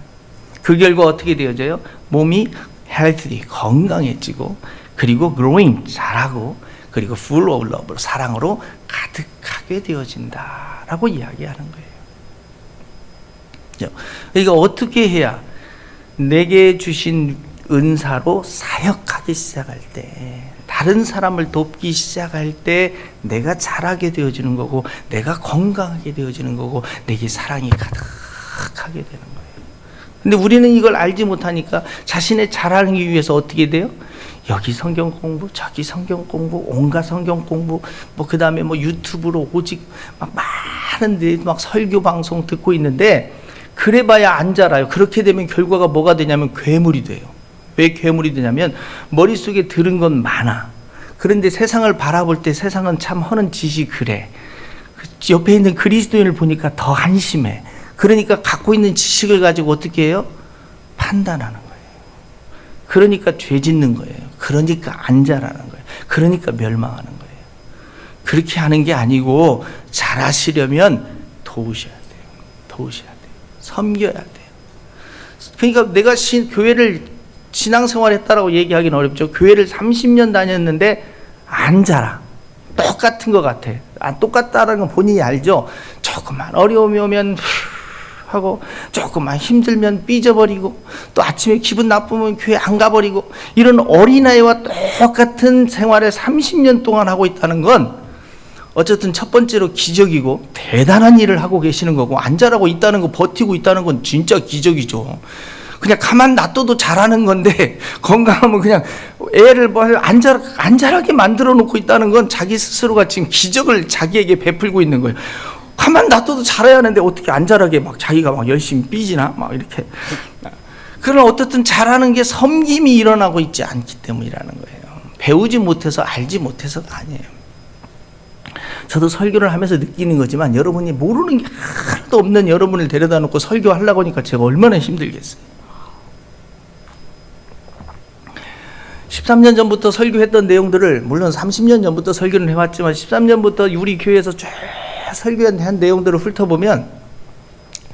Speaker 1: 그 결과 어떻게 되어져요? 몸이 healthy, 건강해지고, 그리고 growing, 자라고, 그리고 full of love, 사랑으로 가득하게 되어진다라고 이야기하는 거예요. 그러니까 어떻게 해야 내게 주신 은사로 사역하기 시작할 때, 다른 사람을 돕기 시작할 때 내가 자라게 되어지는 거고, 내가 건강하게 되어지는 거고, 내게 사랑이 가득하게 되는 거예요. 근데 우리는 이걸 알지 못하니까 자신의 자라기 위해서 어떻게 돼요? 여기 성경 공부, 저기 성경 공부, 온갖 성경 공부, 그 다음에 유튜브로 오직 막 많은데 막 설교 방송 듣고 있는데, 그래봐야 안 자라요. 그렇게 되면 결과가 뭐가 되냐면 괴물이 돼요. 왜 괴물이 되냐면 머릿속에 들은 건 많아. 그런데 세상을 바라볼 때 세상은 참 하는 짓이 그래. 옆에 있는 그리스도인을 보니까 더 한심해. 그러니까 갖고 있는 지식을 가지고 어떻게 해요? 판단하는 거예요. 그러니까 죄 짓는 거예요. 그러니까 안 자라는 거예요. 그러니까 멸망하는 거예요. 그렇게 하는 게 아니고 잘하시려면 도우셔야 돼요. 도우셔야 돼요. 섬겨야 돼요. 그러니까 내가 교회를 신앙생활 했다라고 얘기하기는 어렵죠. 교회를 30년 다녔는데 안 자라. 똑같은 것 같아. 안 똑같다라는 건 본인이 알죠. 조금만 어려움이 오면 하고, 조금만 힘들면 삐져버리고, 또 아침에 기분 나쁘면 교회 안 가버리고, 이런 어린아이와 똑같은 생활을 30년 동안 하고 있다는 건 어쨌든 첫 번째로 기적이고 대단한 일을 하고 계시는 거고, 안 자라고 있다는 거, 버티고 있다는 건 진짜 기적이죠. 그냥 가만 놔둬도 잘하는 건데, 건강하면 그냥 애를 안 자라게 만들어 놓고 있다는 건 자기 스스로가 지금 기적을 자기에게 베풀고 있는 거예요. 가만 놔둬도 잘해야 하는데 어떻게 안 자라게 막 자기가 막 열심히 삐지나? 막 이렇게. 그러나 어떻든 잘하는 게 섬김이 일어나고 있지 않기 때문이라는 거예요. 배우지 못해서, 알지 못해서가 아니에요. 저도 설교를 하면서 느끼는 거지만, 여러분이 모르는 게 하나도 없는 여러분을 데려다 놓고 설교하려고 하니까 제가 얼마나 힘들겠어요. 13년 전부터 설교했던 내용들을, 물론 30년 전부터 설교를 해왔지만 13년부터 우리 교회에서 쭉 설교한 내용들을 훑어보면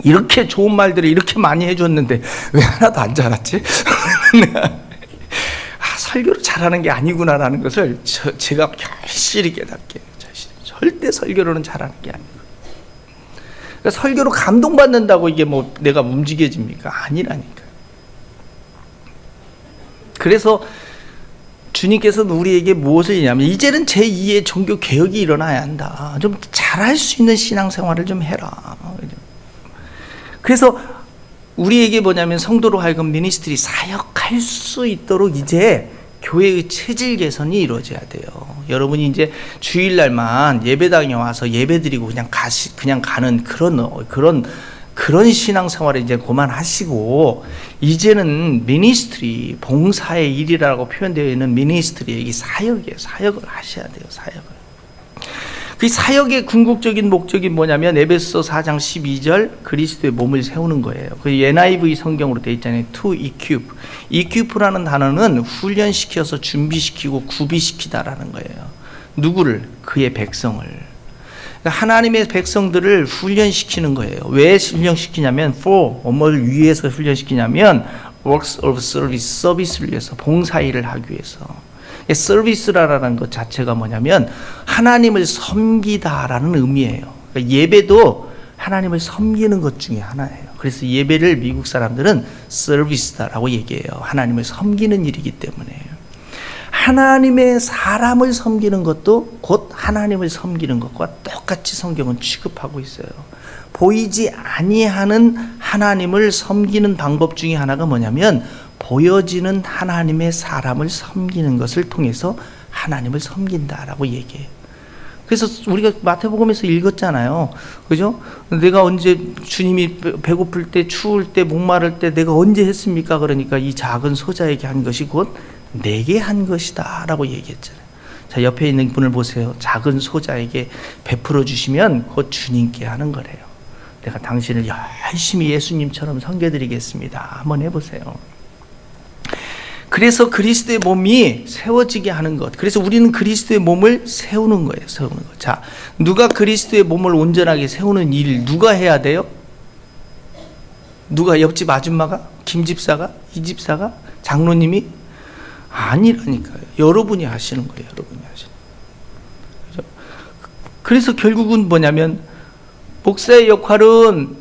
Speaker 1: 이렇게 좋은 말들을 이렇게 많이 해줬는데 왜 하나도 안 자랐지? 설교를 잘하는 게 아니구나라는 것을 제가 결실히 깨닫게. 절대 설교로는 잘하는 게 아니고. 그러니까 설교로 감동받는다고 이게 뭐 내가 움직여집니까? 아니라니까. 그래서 주님께서는 우리에게 무엇을 얘기하냐면, 이제는 제2의 종교 개혁이 일어나야 한다. 좀 잘할 수 있는 신앙생활을 좀 해라. 그래서 우리에게 뭐냐면, 성도로 하여금 미니스트리 사역할 수 있도록 이제 교회의 체질 개선이 이루어져야 돼요. 여러분이 이제 주일날만 예배당에 와서 예배드리고 그냥 가는 그런 신앙생활을 이제 그만하시고, 이제는 미니스트리, 봉사의 일이라고 표현되어 있는 미니스트리의 이 사역이에요. 사역을 하셔야 돼요. 사역을. 그 사역의 궁극적인 목적이 뭐냐면, 에베소 4장 12절 그리스도의 몸을 세우는 거예요. 그 NIV 성경으로 되어 있잖아요. To equip. equip라는 단어는 훈련시켜서 준비시키고 구비시키다라는 거예요. 누구를? 그의 백성을. 하나님의 백성들을 훈련시키는 거예요. 왜 훈련시키냐면, 뭐를 위해서 훈련시키냐면, works of service, 서비스를 위해서, 봉사일을 하기 위해서. 서비스라는 것 자체가 뭐냐면 하나님을 섬기다라는 의미예요. 그러니까 예배도 하나님을 섬기는 것 중에 하나예요. 그래서 예배를 미국 사람들은 서비스다라고 얘기해요. 하나님을 섬기는 일이기 때문에. 하나님의 사람을 섬기는 것도 곧 하나님을 섬기는 것과 똑같이 성경은 취급하고 있어요. 보이지 아니하는 하나님을 섬기는 방법 중에 하나가 뭐냐면, 보여지는 하나님의 사람을 섬기는 것을 통해서 하나님을 섬긴다라고 얘기해요. 그래서 우리가 마태복음에서 읽었잖아요. 그죠? 내가 언제, 주님이 배고플 때, 추울 때, 목마를 때 내가 언제 했습니까? 그러니까 이 작은 소자에게 한 것이 곧 내게 한 것이다 라고 얘기했잖아요. 자, 옆에 있는 분을 보세요. 작은 소자에게 베풀어 주시면 곧 주님께 하는 거래요. 내가 당신을 열심히 예수님처럼 섬겨드리겠습니다. 한번 해보세요. 그래서 그리스도의 몸이 세워지게 하는 것. 그래서 우리는 그리스도의 몸을 세우는 거예요. 세우는 것. 자, 누가 그리스도의 몸을 온전하게 세우는 일 누가 해야 돼요? 누가? 옆집 아줌마가? 김집사가? 이집사가? 장로님이? 아니라니까요. 여러분이 하시는 거예요. 여러분이 하시는 거예요. 그래서 결국은 뭐냐면, 목사의 역할은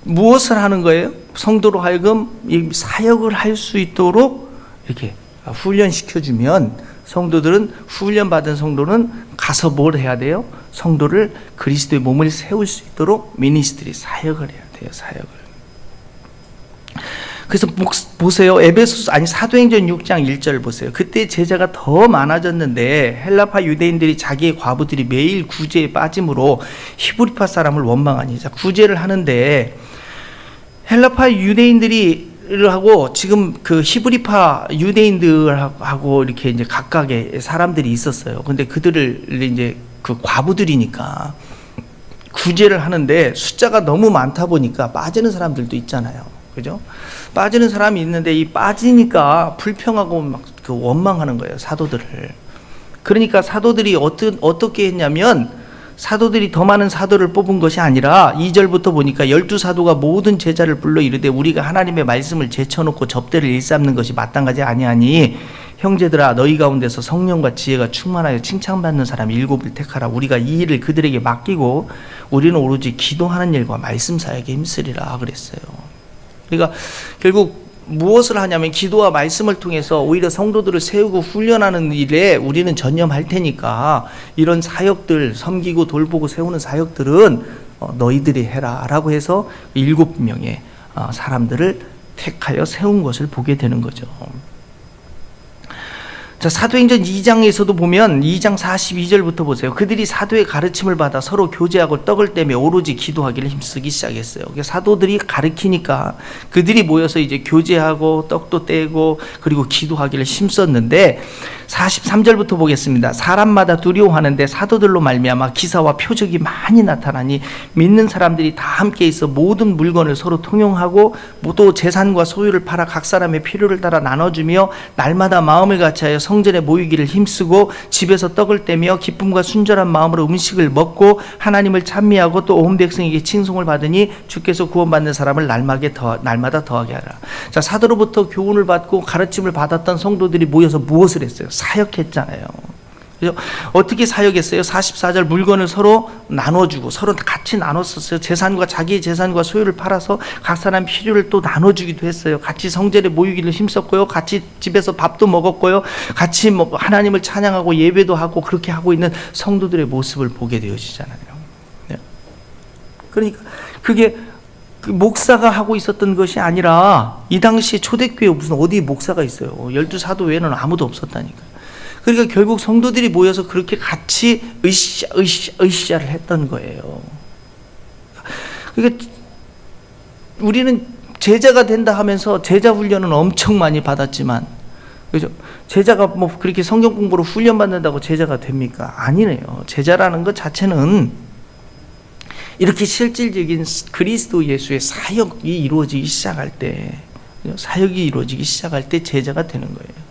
Speaker 1: 무엇을 하는 거예요? 성도로 하여금 이 사역을 할 수 있도록 이렇게 훈련시켜주면, 성도들은, 훈련받은 성도는 가서 뭘 해야 돼요? 성도를, 그리스도의 몸을 세울 수 있도록 미니스트리, 사역을 해야 돼요. 사역을. 그래서 보세요. 사도행전 6장 1절 보세요. 그때 제자가 더 많아졌는데 헬라파 유대인들이 자기의 과부들이 매일 구제에 빠짐으로 히브리파 사람을 원망하니. 자, 구제를 하는데 헬라파 유대인들이 하고 지금 그 히브리파 유대인들하고 이렇게 이제 각각의 사람들이 있었어요. 근데 그들을 이제 그 과부들이니까 구제를 하는데 숫자가 너무 많다 보니까 빠지는 사람들도 있잖아요. 그죠? 빠지는 사람이 있는데 이 빠지니까 불평하고 막 그 원망하는 거예요, 사도들을. 그러니까 사도들이 어떻게 했냐면, 사도들이 더 많은 사도를 뽑은 것이 아니라 2절부터 보니까 12사도가 모든 제자를 불러 이르되 우리가 하나님의 말씀을 제쳐놓고 접대를 일삼는 것이 마땅하지 아니하니 형제들아 너희 가운데서 성령과 지혜가 충만하여 칭찬받는 사람 7을 택하라. 우리가 이 일을 그들에게 맡기고 우리는 오로지 기도하는 일과 말씀 사역에 힘쓰리라 그랬어요. 그러니까 결국 무엇을 하냐면 기도와 말씀을 통해서 오히려 성도들을 세우고 훈련하는 일에 우리는 전념할 테니까 이런 사역들, 섬기고 돌보고 세우는 사역들은 너희들이 해라 라고 해서 7명의 사람들을 택하여 세운 것을 보게 되는 거죠. 자, 사도행전 2장에서도 보면 2장 42절부터 보세요. 그들이 사도의 가르침을 받아 서로 교제하고 떡을 떼며 오로지 기도하기를 힘쓰기 시작했어요. 사도들이 가르치니까 그들이 모여서 이제 교제하고 떡도 떼고 그리고 기도하기를 힘썼는데 43절부터 보겠습니다. 사람마다 두려워하는데 사도들로 말미암아 기사와 표적이 많이 나타나니 믿는 사람들이 다 함께 있어 모든 물건을 서로 통용하고 또 재산과 소유를 팔아 각 사람의 필요를 따라 나눠주며 날마다 마음을 같이하여 성전에 모이기를 힘쓰고 집에서 떡을 떼며 기쁨과 순전한 마음으로 음식을 먹고 하나님을 찬미하고 또 온 백성에게 칭송을 받으니 주께서 구원받는 사람을 날마다 더하게 하라. 자, 사도로부터 교훈을 받고 가르침을 받았던 성도들이 모여서 무엇을 했어요? 사역했잖아요. 그죠? 어떻게 사역했어요? 44절 물건을 서로 나눠주고 서로 같이 나눴었어요. 자기의 재산과 소유를 팔아서 각 사람 필요를 또 나눠주기도 했어요. 같이 성전에 모이기를 힘썼고요. 같이 집에서 밥도 먹었고요. 같이 하나님을 찬양하고 예배도 하고 그렇게 하고 있는 성도들의 모습을 보게 되어지잖아요. 네. 그러니까 그게 목사가 하고 있었던 것이 아니라 이 당시 초대교회 무슨 어디 목사가 있어요. 12사도 외에는 아무도 없었다니까요. 그러니까 결국 성도들이 모여서 그렇게 같이 으쌰를 했던 거예요. 그러니까 우리는 제자가 된다 하면서 제자 훈련은 엄청 많이 받았지만, 그죠? 제자가 뭐 그렇게 성경 공부로 훈련 받는다고 제자가 됩니까? 아니네요. 제자라는 것 자체는 이렇게 실질적인 그리스도 예수의 사역이 이루어지기 시작할 때, 제자가 되는 거예요.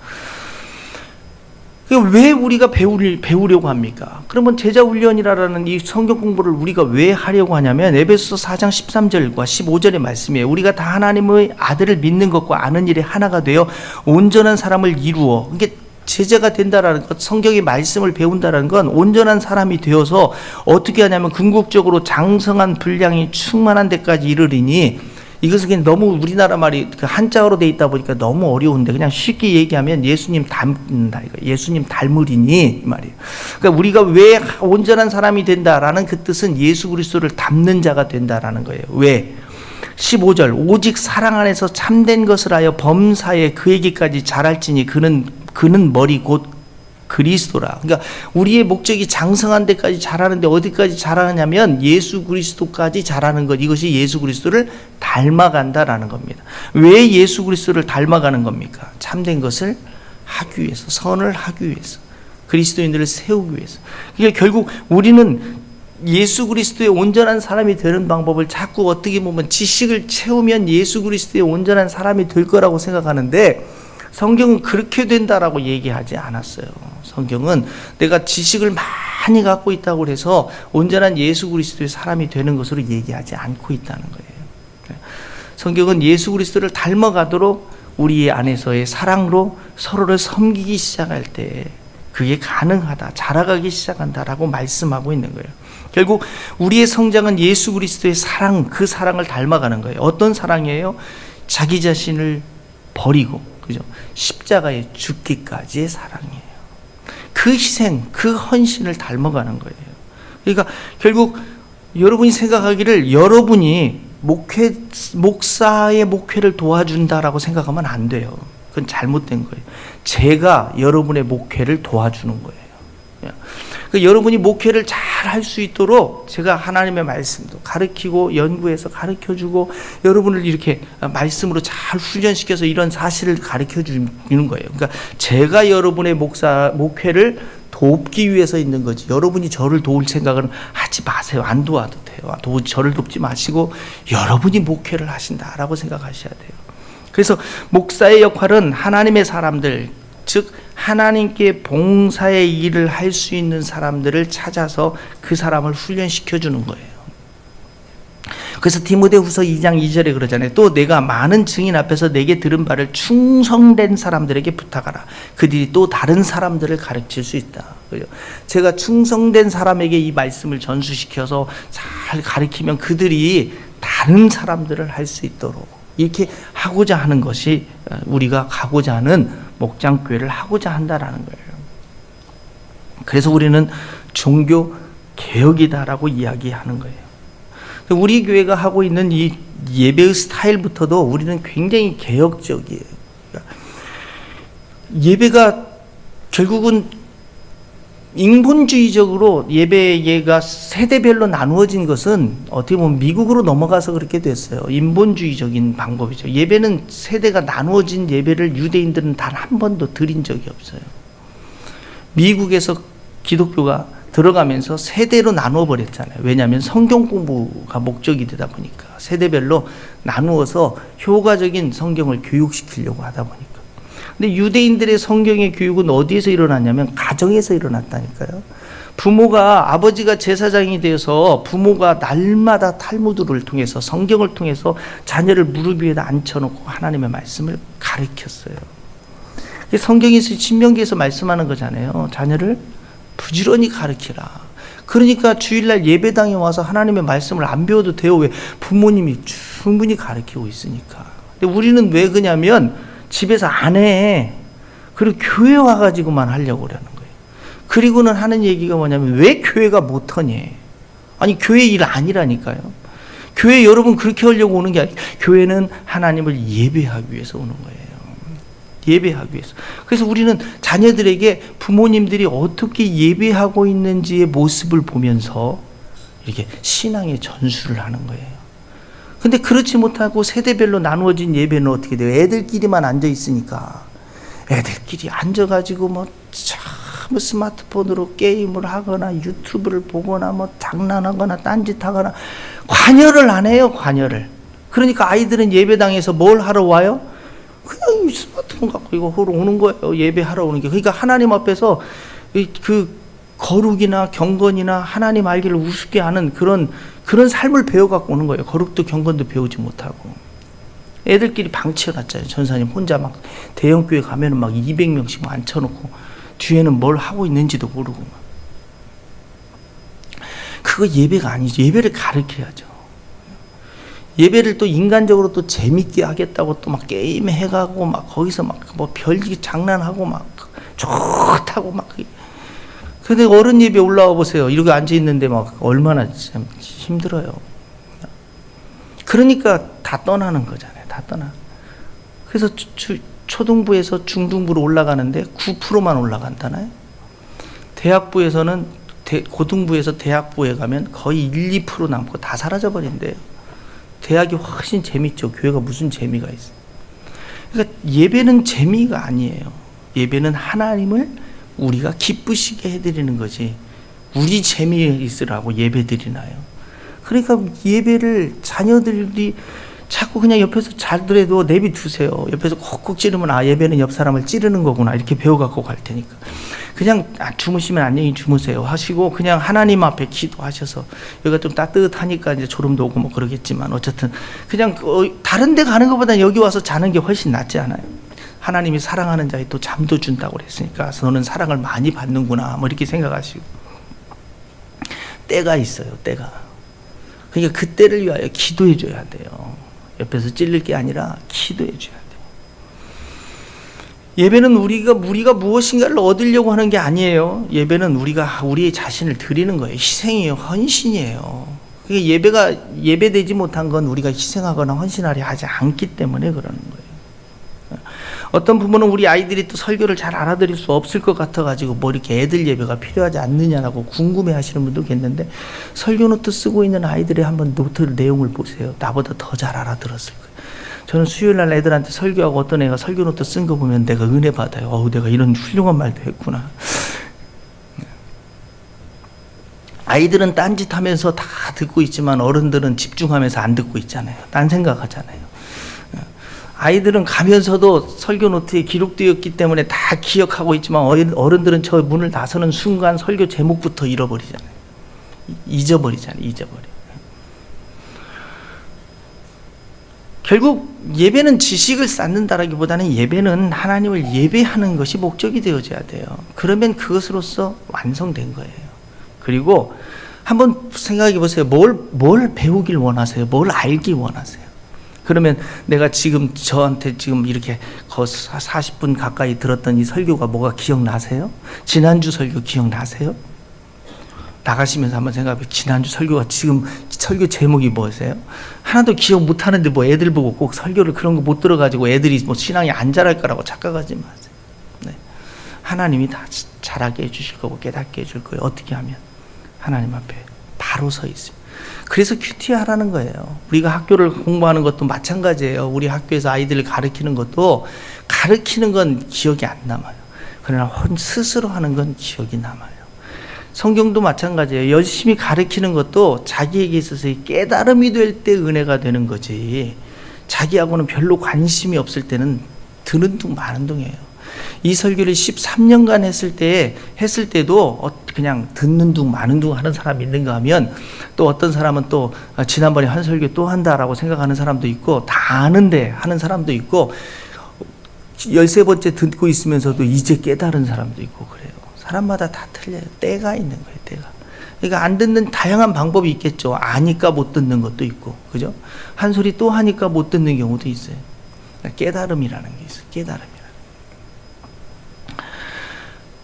Speaker 1: 왜 우리가 배우려고 합니까? 그러면 제자 훈련이라는 이 성경 공부를 우리가 왜 하려고 하냐면 에베소서 4장 13절과 15절의 말씀이에요. 우리가 다 하나님의 아들을 믿는 것과 아는 일에 하나가 되어 온전한 사람을 이루어, 이게 제자가 된다라는 것, 성경의 말씀을 배운다라는 건 온전한 사람이 되어서 어떻게 하냐면 궁극적으로 장성한 분량이 충만한 데까지 이르리니, 이것은 그냥 너무 우리나라 말이 한자어로 돼 있다 보니까 너무 어려운데 그냥 쉽게 얘기하면 예수님 닮는다, 예수님 닮으리니 이 말이에요. 그러니까 우리가 왜 온전한 사람이 된다라는 그 뜻은 예수 그리스도를 닮는 자가 된다라는 거예요. 왜? 15절 오직 사랑 안에서 참된 것을 하여 범사에 그에게까지 자랄지니 그는 머리 곧 그리스도라. 그러니까 우리의 목적이 장성한 데까지 자라는데 어디까지 자라느냐면 예수 그리스도까지 자라는 것, 이것이 예수 그리스도를 닮아간다라는 겁니다. 왜 예수 그리스도를 닮아가는 겁니까? 참된 것을 하기 위해서, 선을 하기 위해서, 그리스도인들을 세우기 위해서. 그러니까 결국 우리는 예수 그리스도의 온전한 사람이 되는 방법을 자꾸 어떻게 보면 지식을 채우면 예수 그리스도의 온전한 사람이 될 거라고 생각하는데, 성경은 그렇게 된다라고 얘기하지 않았어요. 성경은 내가 지식을 많이 갖고 있다고 해서 온전한 예수 그리스도의 사람이 되는 것으로 얘기하지 않고 있다는 거예요. 성경은 예수 그리스도를 닮아가도록 우리 안에서의 사랑으로 서로를 섬기기 시작할 때 그게 가능하다, 자라가기 시작한다라고 말씀하고 있는 거예요. 결국 우리의 성장은 예수 그리스도의 사랑, 그 사랑을 닮아가는 거예요. 어떤 사랑이에요? 자기 자신을 버리고, 그죠? 십자가에 죽기까지의 사랑이에요. 그 희생, 그 헌신을 닮아가는 거예요. 그러니까 결국 여러분이 생각하기를 여러분이 목사의 목회를 도와준다라고 생각하면 안 돼요. 그건 잘못된 거예요. 제가 여러분의 목회를 도와주는 거예요. 여러분이 목회를 잘 할 수 있도록 제가 하나님의 말씀도 가르치고 연구해서 가르쳐주고 여러분을 이렇게 말씀으로 잘 훈련시켜서 이런 사실을 가르쳐주는 거예요. 그러니까 제가 여러분의 목회를 돕기 위해서 있는 거지, 여러분이 저를 도울 생각은 하지 마세요. 안 도와도 돼요. 저를 돕지 마시고 여러분이 목회를 하신다라고 생각하셔야 돼요. 그래서 목사의 역할은 하나님의 사람들, 즉 하나님께 봉사의 일을 할 수 있는 사람들을 찾아서 그 사람을 훈련시켜 주는 거예요. 그래서 디모데후서 2장 2절에 그러잖아요. 또 내가 많은 증인 앞에서 내게 들은 바를 충성된 사람들에게 부탁하라. 그들이 또 다른 사람들을 가르칠 수 있다. 제가 충성된 사람에게 이 말씀을 전수시켜서 잘 가르치면 그들이 다른 사람들을 할 수 있도록 이렇게 하고자 하는 것이 우리가 가고자 하는 목장교회를 하고자 한다라는 거예요. 그래서 우리는 종교 개혁이다라고 이야기하는 거예요. 우리 교회가 하고 있는 이 예배의 스타일부터도 우리는 굉장히 개혁적이에요. 예배가 결국은 인본주의적으로 예배가 세대별로 나누어진 것은 어떻게 보면 미국으로 넘어가서 그렇게 됐어요. 인본주의적인 방법이죠. 예배는 세대가 나누어진 예배를 유대인들은 단 한 번도 드린 적이 없어요. 미국에서 기독교가 들어가면서 세대로 나누어 버렸잖아요. 왜냐하면 성경 공부가 목적이 되다 보니까 세대별로 나누어서 효과적인 성경을 교육시키려고 하다 보니까. 근데 유대인들의 성경의 교육은 어디에서 일어났냐면 가정에서 일어났다니까요. 부모가, 아버지가 제사장이 되어서 부모가 날마다 탈무드를 통해서 성경을 통해서 자녀를 무릎 위에다 앉혀놓고 하나님의 말씀을 가르쳤어요. 성경에서 신명기에서 말씀하는 거잖아요. 자녀를 부지런히 가르치라. 그러니까 주일날 예배당에 와서 하나님의 말씀을 안 배워도 돼요. 왜? 부모님이 충분히 가르치고 있으니까. 근데 우리는 왜 그러냐면 집에서 안 해. 그리고 교회 와가지고만 하려고 그러는 거예요. 그리고는 하는 얘기가 뭐냐면 왜 교회가 못하니? 아니 교회 일 아니라니까요. 교회 여러분 그렇게 하려고 오는 게 아니라 교회는 하나님을 예배하기 위해서 오는 거예요. 예배하기 위해서. 그래서 우리는 자녀들에게 부모님들이 어떻게 예배하고 있는지의 모습을 보면서 이렇게 신앙의 전수를 하는 거예요. 근데 그렇지 못하고 세대별로 나누어진 예배는 어떻게 돼요? 애들끼리만 앉아 있으니까 애들끼리 앉아가지고 뭐 스마트폰으로 게임을 하거나 유튜브를 보거나 뭐 장난하거나 딴짓하거나 관여를 안 해요. 관여를. 그러니까 아이들은 예배당에서 뭘 하러 와요? 그냥 스마트폰 갖고 이거 하러 오는 거예요. 예배하러 오는 게. 그러니까 하나님 앞에서 그 거룩이나 경건이나 하나님 알기를 우습게 하는 그런 삶을 배워갖고 오는 거예요. 거룩도 경건도 배우지 못하고. 애들끼리 방 치워놨잖아요. 전사님 혼자 막 대형교회 가면은 막 200명씩 앉혀놓고 뒤에는 뭘 하고 있는지도 모르고 막. 그거 예배가 아니죠. 예배를 가르쳐야죠. 예배를 또 인간적으로 또 재밌게 하겠다고 또 막 게임 해가고 막 거기서 막 뭐 별짓 장난하고 막 좋다고 막. 근데 어른 예배 올라와 보세요. 이렇게 앉아 있는데 막 얼마나 참 힘들어요. 그러니까 다 떠나는 거잖아요. 다 떠나. 그래서 초등부에서 중등부로 올라가는데 9%만 올라간다나요? 대학부에서는 고등부에서 대학부에 가면 거의 1, 2% 남고 다 사라져 버린대요. 대학이 훨씬 재밌죠. 교회가 무슨 재미가 있어. 그러니까 예배는 재미가 아니에요. 예배는 하나님을 우리가 기쁘시게 해드리는 거지. 우리 재미있으라고 예배 드리나요? 그러니까 예배를 자녀들이 자꾸 그냥 옆에서 잘더라도 내비두세요. 옆에서 콕콕 찌르면 아 예배는 옆 사람을 찌르는 거구나 이렇게 배워갖고 갈 테니까 그냥 주무시면 안녕히 주무세요 하시고 그냥 하나님 앞에 기도하셔서 여기가 좀 따뜻하니까 이제 졸음도 오고 뭐 그러겠지만 어쨌든 그냥 다른 데 가는 것보다 여기 와서 자는 게 훨씬 낫지 않아요? 하나님이 사랑하는 자에 또 잠도 준다고 그랬으니까 너는 사랑을 많이 받는구나 뭐 이렇게 생각하시고 때가 있어요. 때가. 그러니까 그 때를 위하여 기도해 줘야 돼요. 옆에서 찔릴 게 아니라 기도해 줘야 돼요. 예배는 우리가 무엇인가를 얻으려고 하는 게 아니에요. 예배는 우리가 우리의 자신을 드리는 거예요. 희생이에요. 헌신이에요. 그러니까 예배가 예배되지 못한 건 우리가 희생하거나 헌신하려 하지 않기 때문에 그러는 거예요. 어떤 부모는 우리 아이들이 또 설교를 잘 알아들을 수 없을 것 같아가지고 뭐 이렇게 애들 예배가 필요하지 않느냐라고 궁금해하시는 분도 계시는데, 설교 노트 쓰고 있는 아이들의 한번 노트 내용을 보세요. 나보다 더 잘 알아들었을 거예요. 저는 수요일날 애들한테 설교하고 어떤 애가 설교 노트 쓴 거 보면 내가 은혜 받아요. 내가 이런 훌륭한 말도 했구나. 아이들은 딴짓하면서 다 듣고 있지만 어른들은 집중하면서 안 듣고 있잖아요. 딴 생각하잖아요. 아이들은 가면서도 설교 노트에 기록되었기 때문에 다 기억하고 있지만 어른들은 저 문을 나서는 순간 설교 제목부터 잃어버리잖아요. 잊어버리잖아요. 결국 예배는 지식을 쌓는다라기보다는 예배는 하나님을 예배하는 것이 목적이 되어져야 돼요. 그러면 그것으로서 완성된 거예요. 그리고 한번 생각해 보세요. 뭘 배우길 원하세요? 뭘 알기 원하세요? 그러면 내가 지금 저한테 지금 이렇게 40분 가까이 들었던 이 설교가 뭐가 기억나세요? 지난주 설교 기억나세요? 나가시면서 한번 생각해. 지난주 설교가 지금 설교 제목이 뭐세요? 하나도 기억 못 하는데 뭐 애들 보고 꼭 설교를 그런 거 못 들어가지고 애들이 뭐 신앙이 안 자랄 거라고 착각하지 마세요. 네. 하나님이 다 잘하게 해주실 거고 깨닫게 해줄 거예요. 어떻게 하면? 하나님 앞에 바로 서 있습니다. 그래서 큐티 하라는 거예요. 우리가 학교를 공부하는 것도 마찬가지예요. 우리 학교에서 아이들을 가르치는 것도, 가르치는 건 기억이 안 남아요. 그러나 스스로 하는 건 기억이 남아요. 성경도 마찬가지예요. 열심히 가르치는 것도 자기에게 있어서의 깨달음이 될 때 은혜가 되는 거지, 자기하고는 별로 관심이 없을 때는 드는 둥 마는 둥이에요. 이 설교를 13년간 했을 때도 그냥 듣는 둥 마는 둥 하는 사람이 있는가 하면, 또 어떤 사람은 또 지난번에 한 설교 또 한다라고 생각하는 사람도 있고, 다 아는데 하는 사람도 있고, 13번째 듣고 있으면서도 이제 깨달은 사람도 있고 그래요. 사람마다 다 틀려요. 때가 있는 거예요. 때가. 그러니까 안 듣는 다양한 방법이 있겠죠. 아니까 못 듣는 것도 있고, 그죠? 한 소리 또 하니까 못 듣는 경우도 있어요. 깨달음이라는 게 있어요. 깨달음이라는.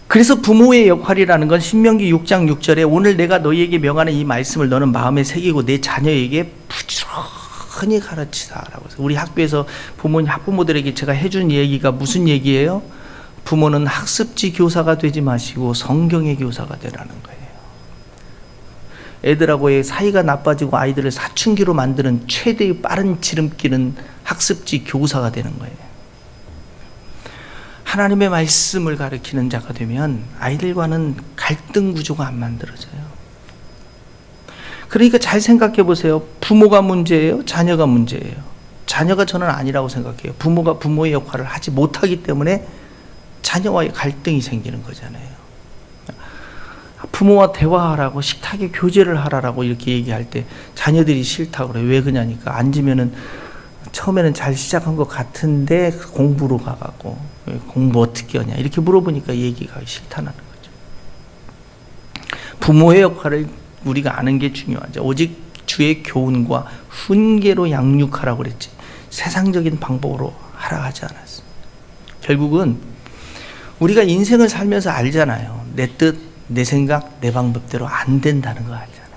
Speaker 1: 그래서 부모의 역할이라는 건 신명기 6장 6절에 오늘 내가 너희에게 명하는 이 말씀을 너는 마음에 새기고 내 자녀에게 부지런히 가르치라라고 해서, 우리 학교에서 학부모들에게 제가 해준 얘기가 무슨 얘기예요? 부모는 학습지 교사가 되지 마시고 성경의 교사가 되라는 거예요. 애들하고의 사이가 나빠지고 아이들을 사춘기로 만드는 최대의 빠른 지름길은 학습지 교사가 되는 거예요. 하나님의 말씀을 가르치는 자가 되면 아이들과는 갈등 구조가 안 만들어져요. 그러니까 잘 생각해 보세요. 부모가 문제예요? 자녀가 문제예요? 자녀가 저는 아니라고 생각해요. 부모가 부모의 역할을 하지 못하기 때문에 자녀와의 갈등이 생기는 거잖아요. 부모와 대화하라고, 식탁에 교제를 하라고 이렇게 얘기할 때 자녀들이 싫다고 그래요. 왜 그러냐니까, 앉으면은 처음에는 잘 시작한 것 같은데 공부로 가가고, 공부 어떻게 하냐 이렇게 물어보니까 얘기가 싫다는 거죠. 부모의 역할을 우리가 아는 게 중요하죠. 오직 주의 교훈과 훈계로 양육하라고 그랬지, 세상적인 방법으로 하라 하지 않았습니다. 결국은 우리가 인생을 살면서 알잖아요. 내 뜻, 내 생각, 내 방법대로 안 된다는 거 알잖아요.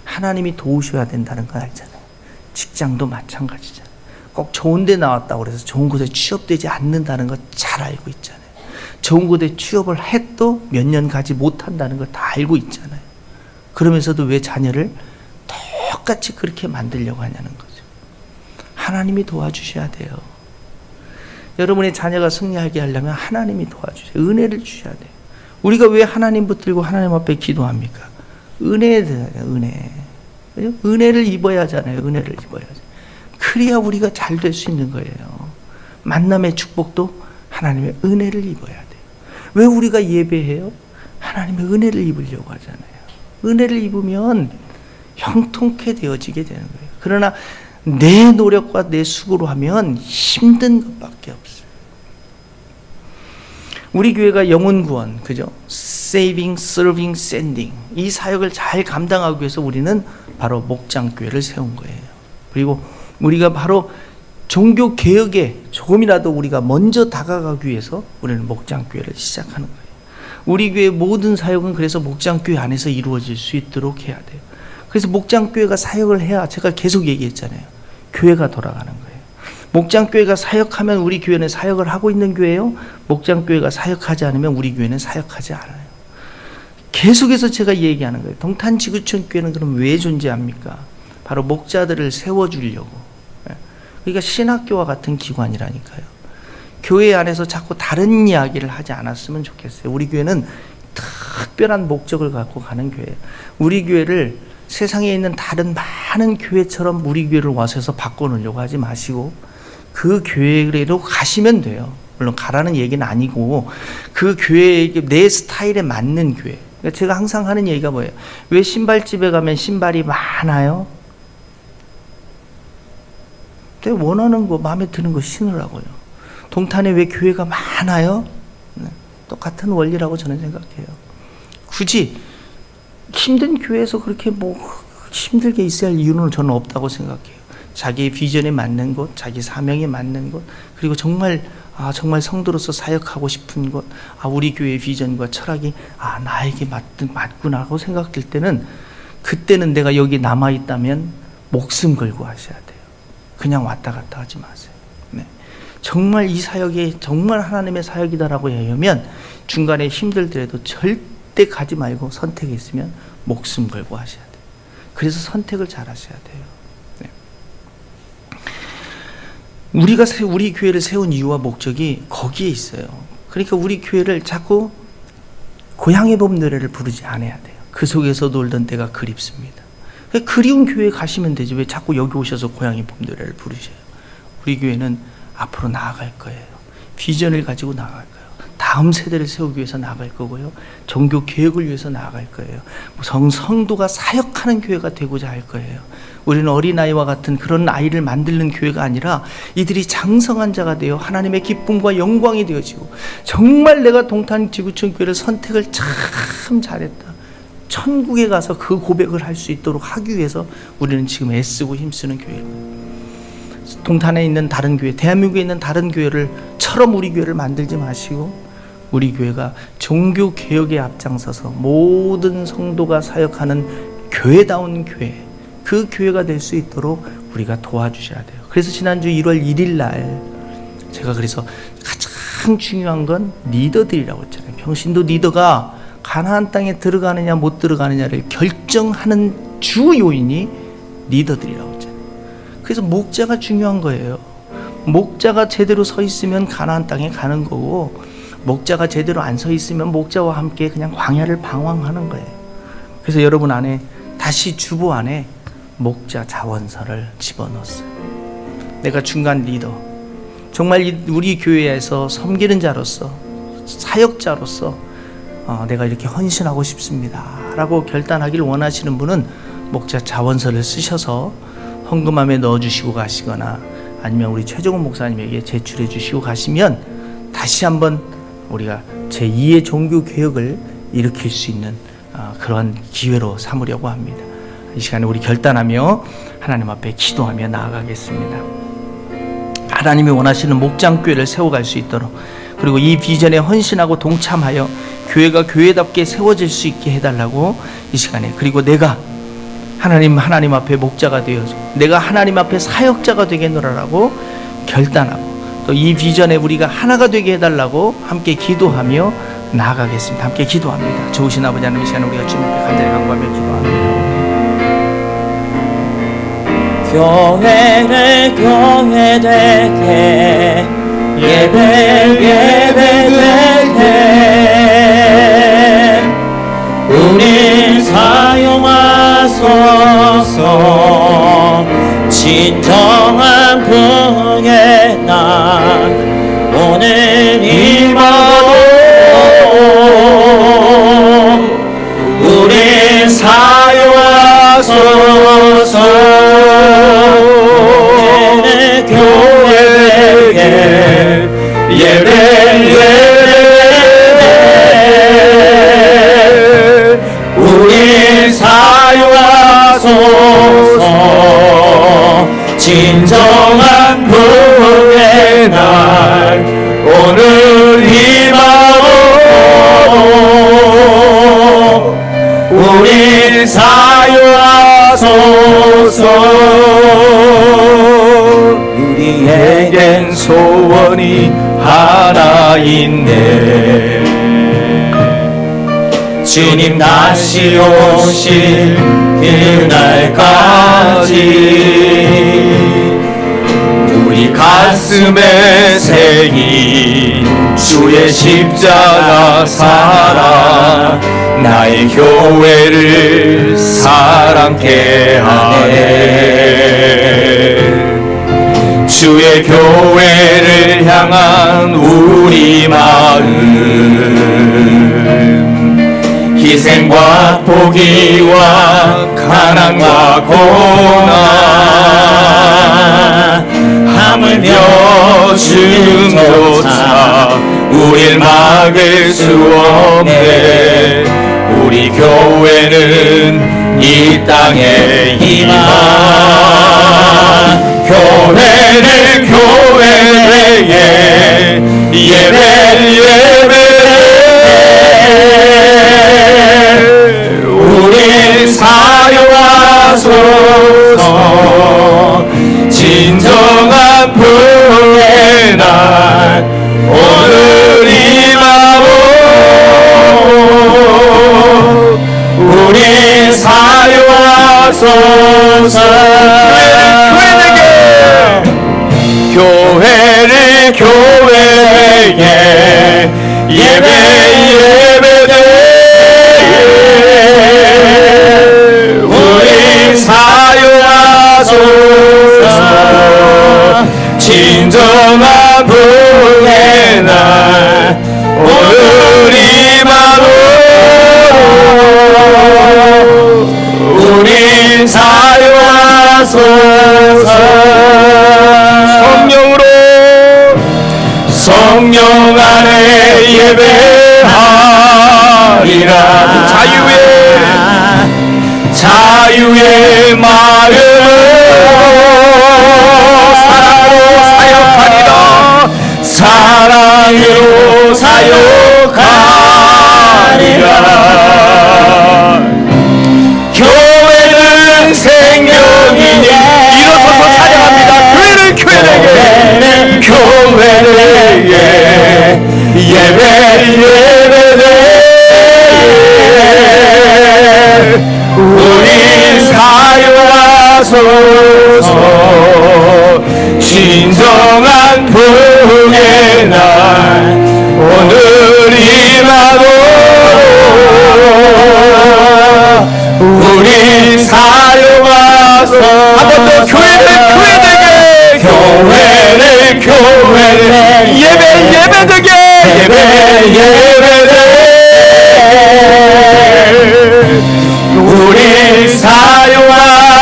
Speaker 1: 하나님이 도우셔야 된다는 거 알잖아요. 직장도 마찬가지잖아요. 꼭 좋은 데 나왔다고 그래서 좋은 곳에 취업되지 않는다는 거 잘 알고 있잖아요. 좋은 곳에 취업을 해도 몇 년 가지 못한다는 걸 다 알고 있잖아요. 그러면서도 왜 자녀를 똑같이 그렇게 만들려고 하냐는 거죠. 하나님이 도와주셔야 돼요. 여러분의 자녀가 승리하게 하려면 하나님이 도와주세요. 은혜를 주셔야 돼요. 우리가 왜 하나님 붙들고 하나님 앞에 기도합니까? 은혜에 은혜. 그죠? 은혜를 입어야 하잖아요. 은혜를 입어야 하잖아요. 그래야 우리가 잘 될 수 있는 거예요. 만남의 축복도 하나님의 은혜를 입어야 돼요. 왜 우리가 예배해요? 하나님의 은혜를 입으려고 하잖아요. 은혜를 입으면 형통케 되어지게 되는 거예요. 그러나 내 노력과 내 수고로 하면 힘든 것밖에 없어요. 우리 교회가 영혼 구원, 그죠? Saving, Serving, Sending, 이 사역을 잘 감당하기 위해서 우리는 바로 목장교회를 세운 거예요. 그리고 우리가 바로 종교 개혁에 조금이라도 우리가 먼저 다가가기 위해서 우리는 목장교회를 시작하는 거예요. 우리 교회 모든 사역은 그래서 목장교회 안에서 이루어질 수 있도록 해야 돼요. 그래서 목장교회가 사역을 해야, 제가 계속 얘기했잖아요, 교회가 돌아가는 거예요. 목장교회가 사역하면 우리 교회는 사역을 하고 있는 교회예요. 목장교회가 사역하지 않으면 우리 교회는 사역하지 않아요. 계속해서 제가 얘기하는 거예요. 동탄지구촌 교회는 그럼 왜 존재합니까? 바로 목자들을 세워주려고. 그러니까 신학교와 같은 기관이라니까요. 교회 안에서 자꾸 다른 이야기를 하지 않았으면 좋겠어요. 우리 교회는 특별한 목적을 갖고 가는 교회예요. 우리 교회를 세상에 있는 다른 많은 교회처럼 우리 교회를 와서 바꿔놓으려고 하지 마시고 그 교회로 가시면 돼요. 물론 가라는 얘기는 아니고 그 교회에 내 스타일에 맞는 교회. 그러니까 제가 항상 하는 얘기가 뭐예요? 왜 신발집에 가면 신발이 많아요? 내가 원하는 거, 마음에 드는 거 신으라고요. 동탄에 왜 교회가 많아요? 똑같은 원리라고 저는 생각해요. 굳이 힘든 교회에서 그렇게 힘들게 있어야 할 이유는 저는 없다고 생각해요. 자기의 비전에 맞는 곳, 자기 사명에 맞는 곳, 그리고 정말 성도로서 사역하고 싶은 곳, 우리 교회의 비전과 철학이 나에게 맞구나 하고 생각될 때는, 그때는 내가 여기 남아있다면 목숨 걸고 하셔야 돼요. 그냥 왔다 갔다 하지 마세요. 네. 정말 이 사역이 정말 하나님의 사역이다라고 하면 중간에 힘들더라도 절대 가지 말고 선택했으면 목숨 걸고 하셔야 돼요. 그래서 선택을 잘 하셔야 돼요. 네. 우리가 우리 교회를 세운 이유와 목적이 거기에 있어요. 그러니까 우리 교회를 자꾸 고향의 봄 노래를 부르지 않아야 돼요. 그 속에서 놀던 때가 그립습니다. 그리운 교회에 가시면 되지 왜 자꾸 여기 오셔서 고향의 봄 노래를 부르셔요. 우리 교회는 앞으로 나아갈 거예요. 비전을 가지고 나아갈 거예요. 다음 세대를 세우기 위해서 나아갈 거고요. 종교 개혁을 위해서 나아갈 거예요. 성도가 사역하는 교회가 되고자 할 거예요. 우리는 어린아이와 같은 그런 아이를 만드는 교회가 아니라 이들이 장성한 자가 되어 하나님의 기쁨과 영광이 되어지고, 정말 내가 동탄지구촌 교회를 선택을 참 잘했다, 천국에 가서 그 고백을 할 수 있도록 하기 위해서 우리는 지금 애쓰고 힘쓰는 교회입니다. 동탄에 있는 다른 교회, 대한민국에 있는 다른 교회를처럼 우리 교회를 만들지 마시고, 우리 교회가 종교 개혁에 앞장서서 모든 성도가 사역하는 교회다운 교회, 그 교회가 될 수 있도록 우리가 도와주셔야 돼요. 그래서 지난주 1월 1일 날 제가 그래서 가장 중요한 건 리더들이라고 했잖아요. 평신도 리더가 가나안 땅에 들어가느냐 못 들어가느냐를 결정하는 주 요인이 리더들이라고 했잖아요. 그래서 목자가 중요한 거예요. 목자가 제대로 서 있으면 가나안 땅에 가는 거고, 목자가 제대로 안 서 있으면 목자와 함께 그냥 광야를 방황하는 거예요. 그래서 여러분 안에 다시 주보 안에 목자 자원서를 집어넣었어요. 내가 중간 리더, 정말 우리 교회에서 섬기는 자로서, 사역자로서 내가 이렇게 헌신하고 싶습니다 라고 결단하길 원하시는 분은 목자 자원서를 쓰셔서 헌금함에 넣어주시고 가시거나 아니면 우리 최종훈 목사님에게 제출해 주시고 가시면 다시 한번 우리가 제2의 종교 개혁을 일으킬 수 있는 그런 기회로 삼으려고 합니다. 이 시간에 우리 결단하며 하나님 앞에 기도하며 나아가겠습니다. 하나님이 원하시는 목장교회를 세워갈 수 있도록, 그리고 이 비전에 헌신하고 동참하여 교회가 교회답게 세워질 수 있게 해달라고 이 시간에, 그리고 내가 하나님 앞에 목자가 되어서 내가 하나님 앞에 사역자가 되겠노라라고 결단하고, 또 이 비전에 우리가 하나가 되게 해달라고 함께 기도하며 나아가겠습니다. 함께 기도합니다. 좋으신 아버지 하나님, 이 시간에 우리가 주님 앞에 간절히 간구하며 기도합니다.
Speaker 2: 교회를 교회되게, 예배되게 우리 사용하소서. 진정한 부흥의 날 오늘 임하고 우리 사용하소서. 교회에게 예배되게 우리 사용하소서. 진정한 부흥의 날 오늘 임하고 우리 사용하소서. 우리의 소원이 하나 있네. 주님 다시 오실 그날까지 우리 가슴에 새긴 주의 십자가 사랑 나의 교회를 사랑케 하네. 주의 교회를 향한 우리 마음 희생과 포기와 가난과 고난 하물며 죽음조차 우릴 막을 수 없네. 우리 교회는 이 땅의 희망 교회를 교회에 예배 우리 사용하소서. 진정한 부흥의 날 오늘 임하고 우리 사용하소서. 교회를 교회에 예배되 우리 사용하소서. 진정한 부흥의 날 오늘 임하고 우리 사용하소서. 성령 안에 예배하리라. 자유의 마음으로 사랑으로 사역하리라. 교회는 생명이니 일어서서 찬양합니다. 교회를 예배되 우리 사용하소서. 진정한 부흥의 날 오늘 임하고 우리 사용하소서. 한 번 더 교회를 예배되게 우리 사용하소서.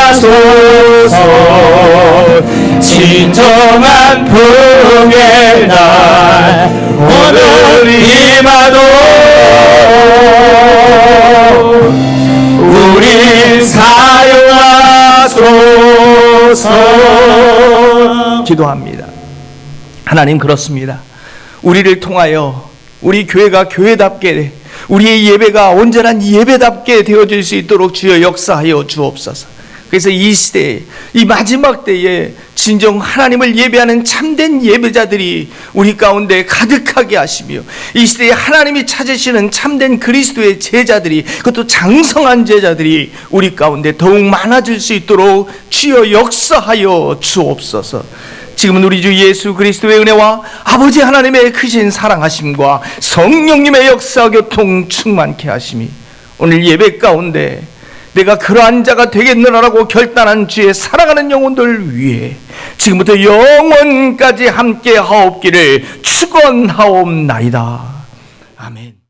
Speaker 2: 진정한 부흥의 날 오늘 임하도 우리 사용하소서.
Speaker 1: 기도합니다. 하나님, 그렇습니다. 우리를 통하여 우리 교회가 교회답게, 우리의 예배가 온전한 예배답게 되어질 수 있도록 주여 역사하여 주옵소서. 그래서 이 시대에, 이 마지막 때에 진정 하나님을 예배하는 참된 예배자들이 우리 가운데 가득하게 하시며, 이 시대에 하나님이 찾으시는 참된 그리스도의 제자들이, 그것도 장성한 제자들이 우리 가운데 더욱 많아질 수 있도록 주여 역사하여 주옵소서. 지금은 우리 주 예수 그리스도의 은혜와 아버지 하나님의 크신 사랑하심과 성령님의 역사 교통 충만케 하심이 오늘 예배 가운데 내가 그러한 자가 되겠느라라고 결단한 주의 사랑하는 영혼들 위해 지금부터 영원까지 함께 하옵기를 축원하옵나이다. 아멘.